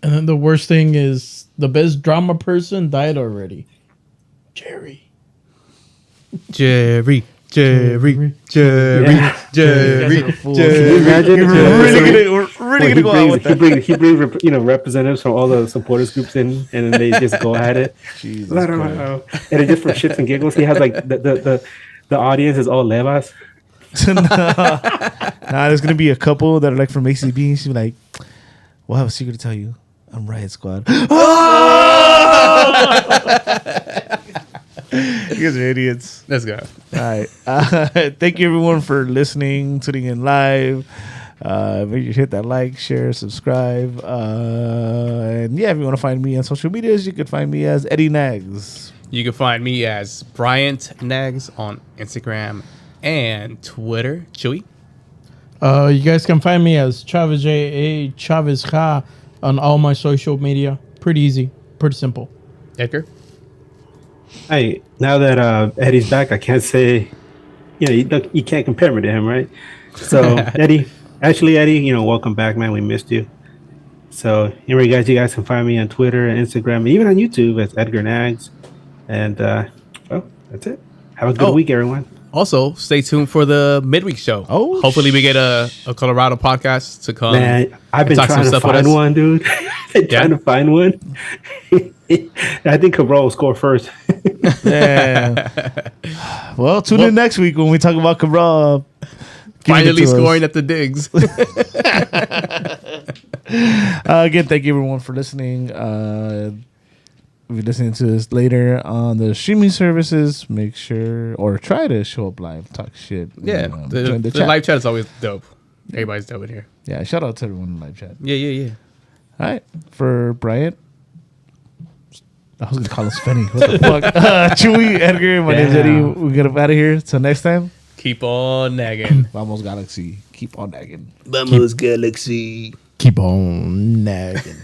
And then the worst thing is the best drama person died already. Jerry. Jerry. Yeah. Can you Jerry. imagine? We're really gonna go out with that. He brings representatives from all the supporters groups in, and then they just go at it. Jesus I don't Christ. know. And it just for shits and giggles, he has like the audience is all levas. Nah, there's gonna be a couple that are like from ACB, and she's like, "We'll have a secret to tell you. I'm Riot Squad." You guys are idiots. Let's go. All right. Thank you everyone for listening, tuning in live. Make sure you hit that like, share, subscribe. And yeah, if you want to find me on social medias, you can find me as Eddie Nags. You can find me as Bryant Nags on Instagram and Twitter. Chewy. You guys can find me as Chavez J.A. Chavez Ha on all my social media. Pretty easy. Pretty simple. Edgar. Hey, now that Eddie's back, I can't say, you can't compare me to him, right? So Eddie, welcome back, man. We missed you. So anyway, you guys can find me on Twitter and Instagram, and even on YouTube as Edgar Nags. And that's it. Have a good week, everyone. Also, stay tuned for the midweek show. Oh, hopefully we get a Colorado podcast to come. Man, I've been talk some trying to stuff with find us. one, dude. Trying to find one. I think Cabral will score first. Yeah. Well, tune in next week when we talk about Cabral. Finally scoring at the digs. Again, thank you everyone for listening. If you're listening to this later on the streaming services, make sure or try to show up live, talk shit. Yeah, join the chat. live chat is always dope. Everybody's dope in here. Yeah, shout out to everyone in the live chat. Yeah. All right, for Bryant, I was gonna call him Spenny. What the fuck? Chewy, Edgar, my name's Eddie. We get up out of here. Till next time, Keep on nagging. Vamos Galaxy. Keep on nagging. Keep on nagging.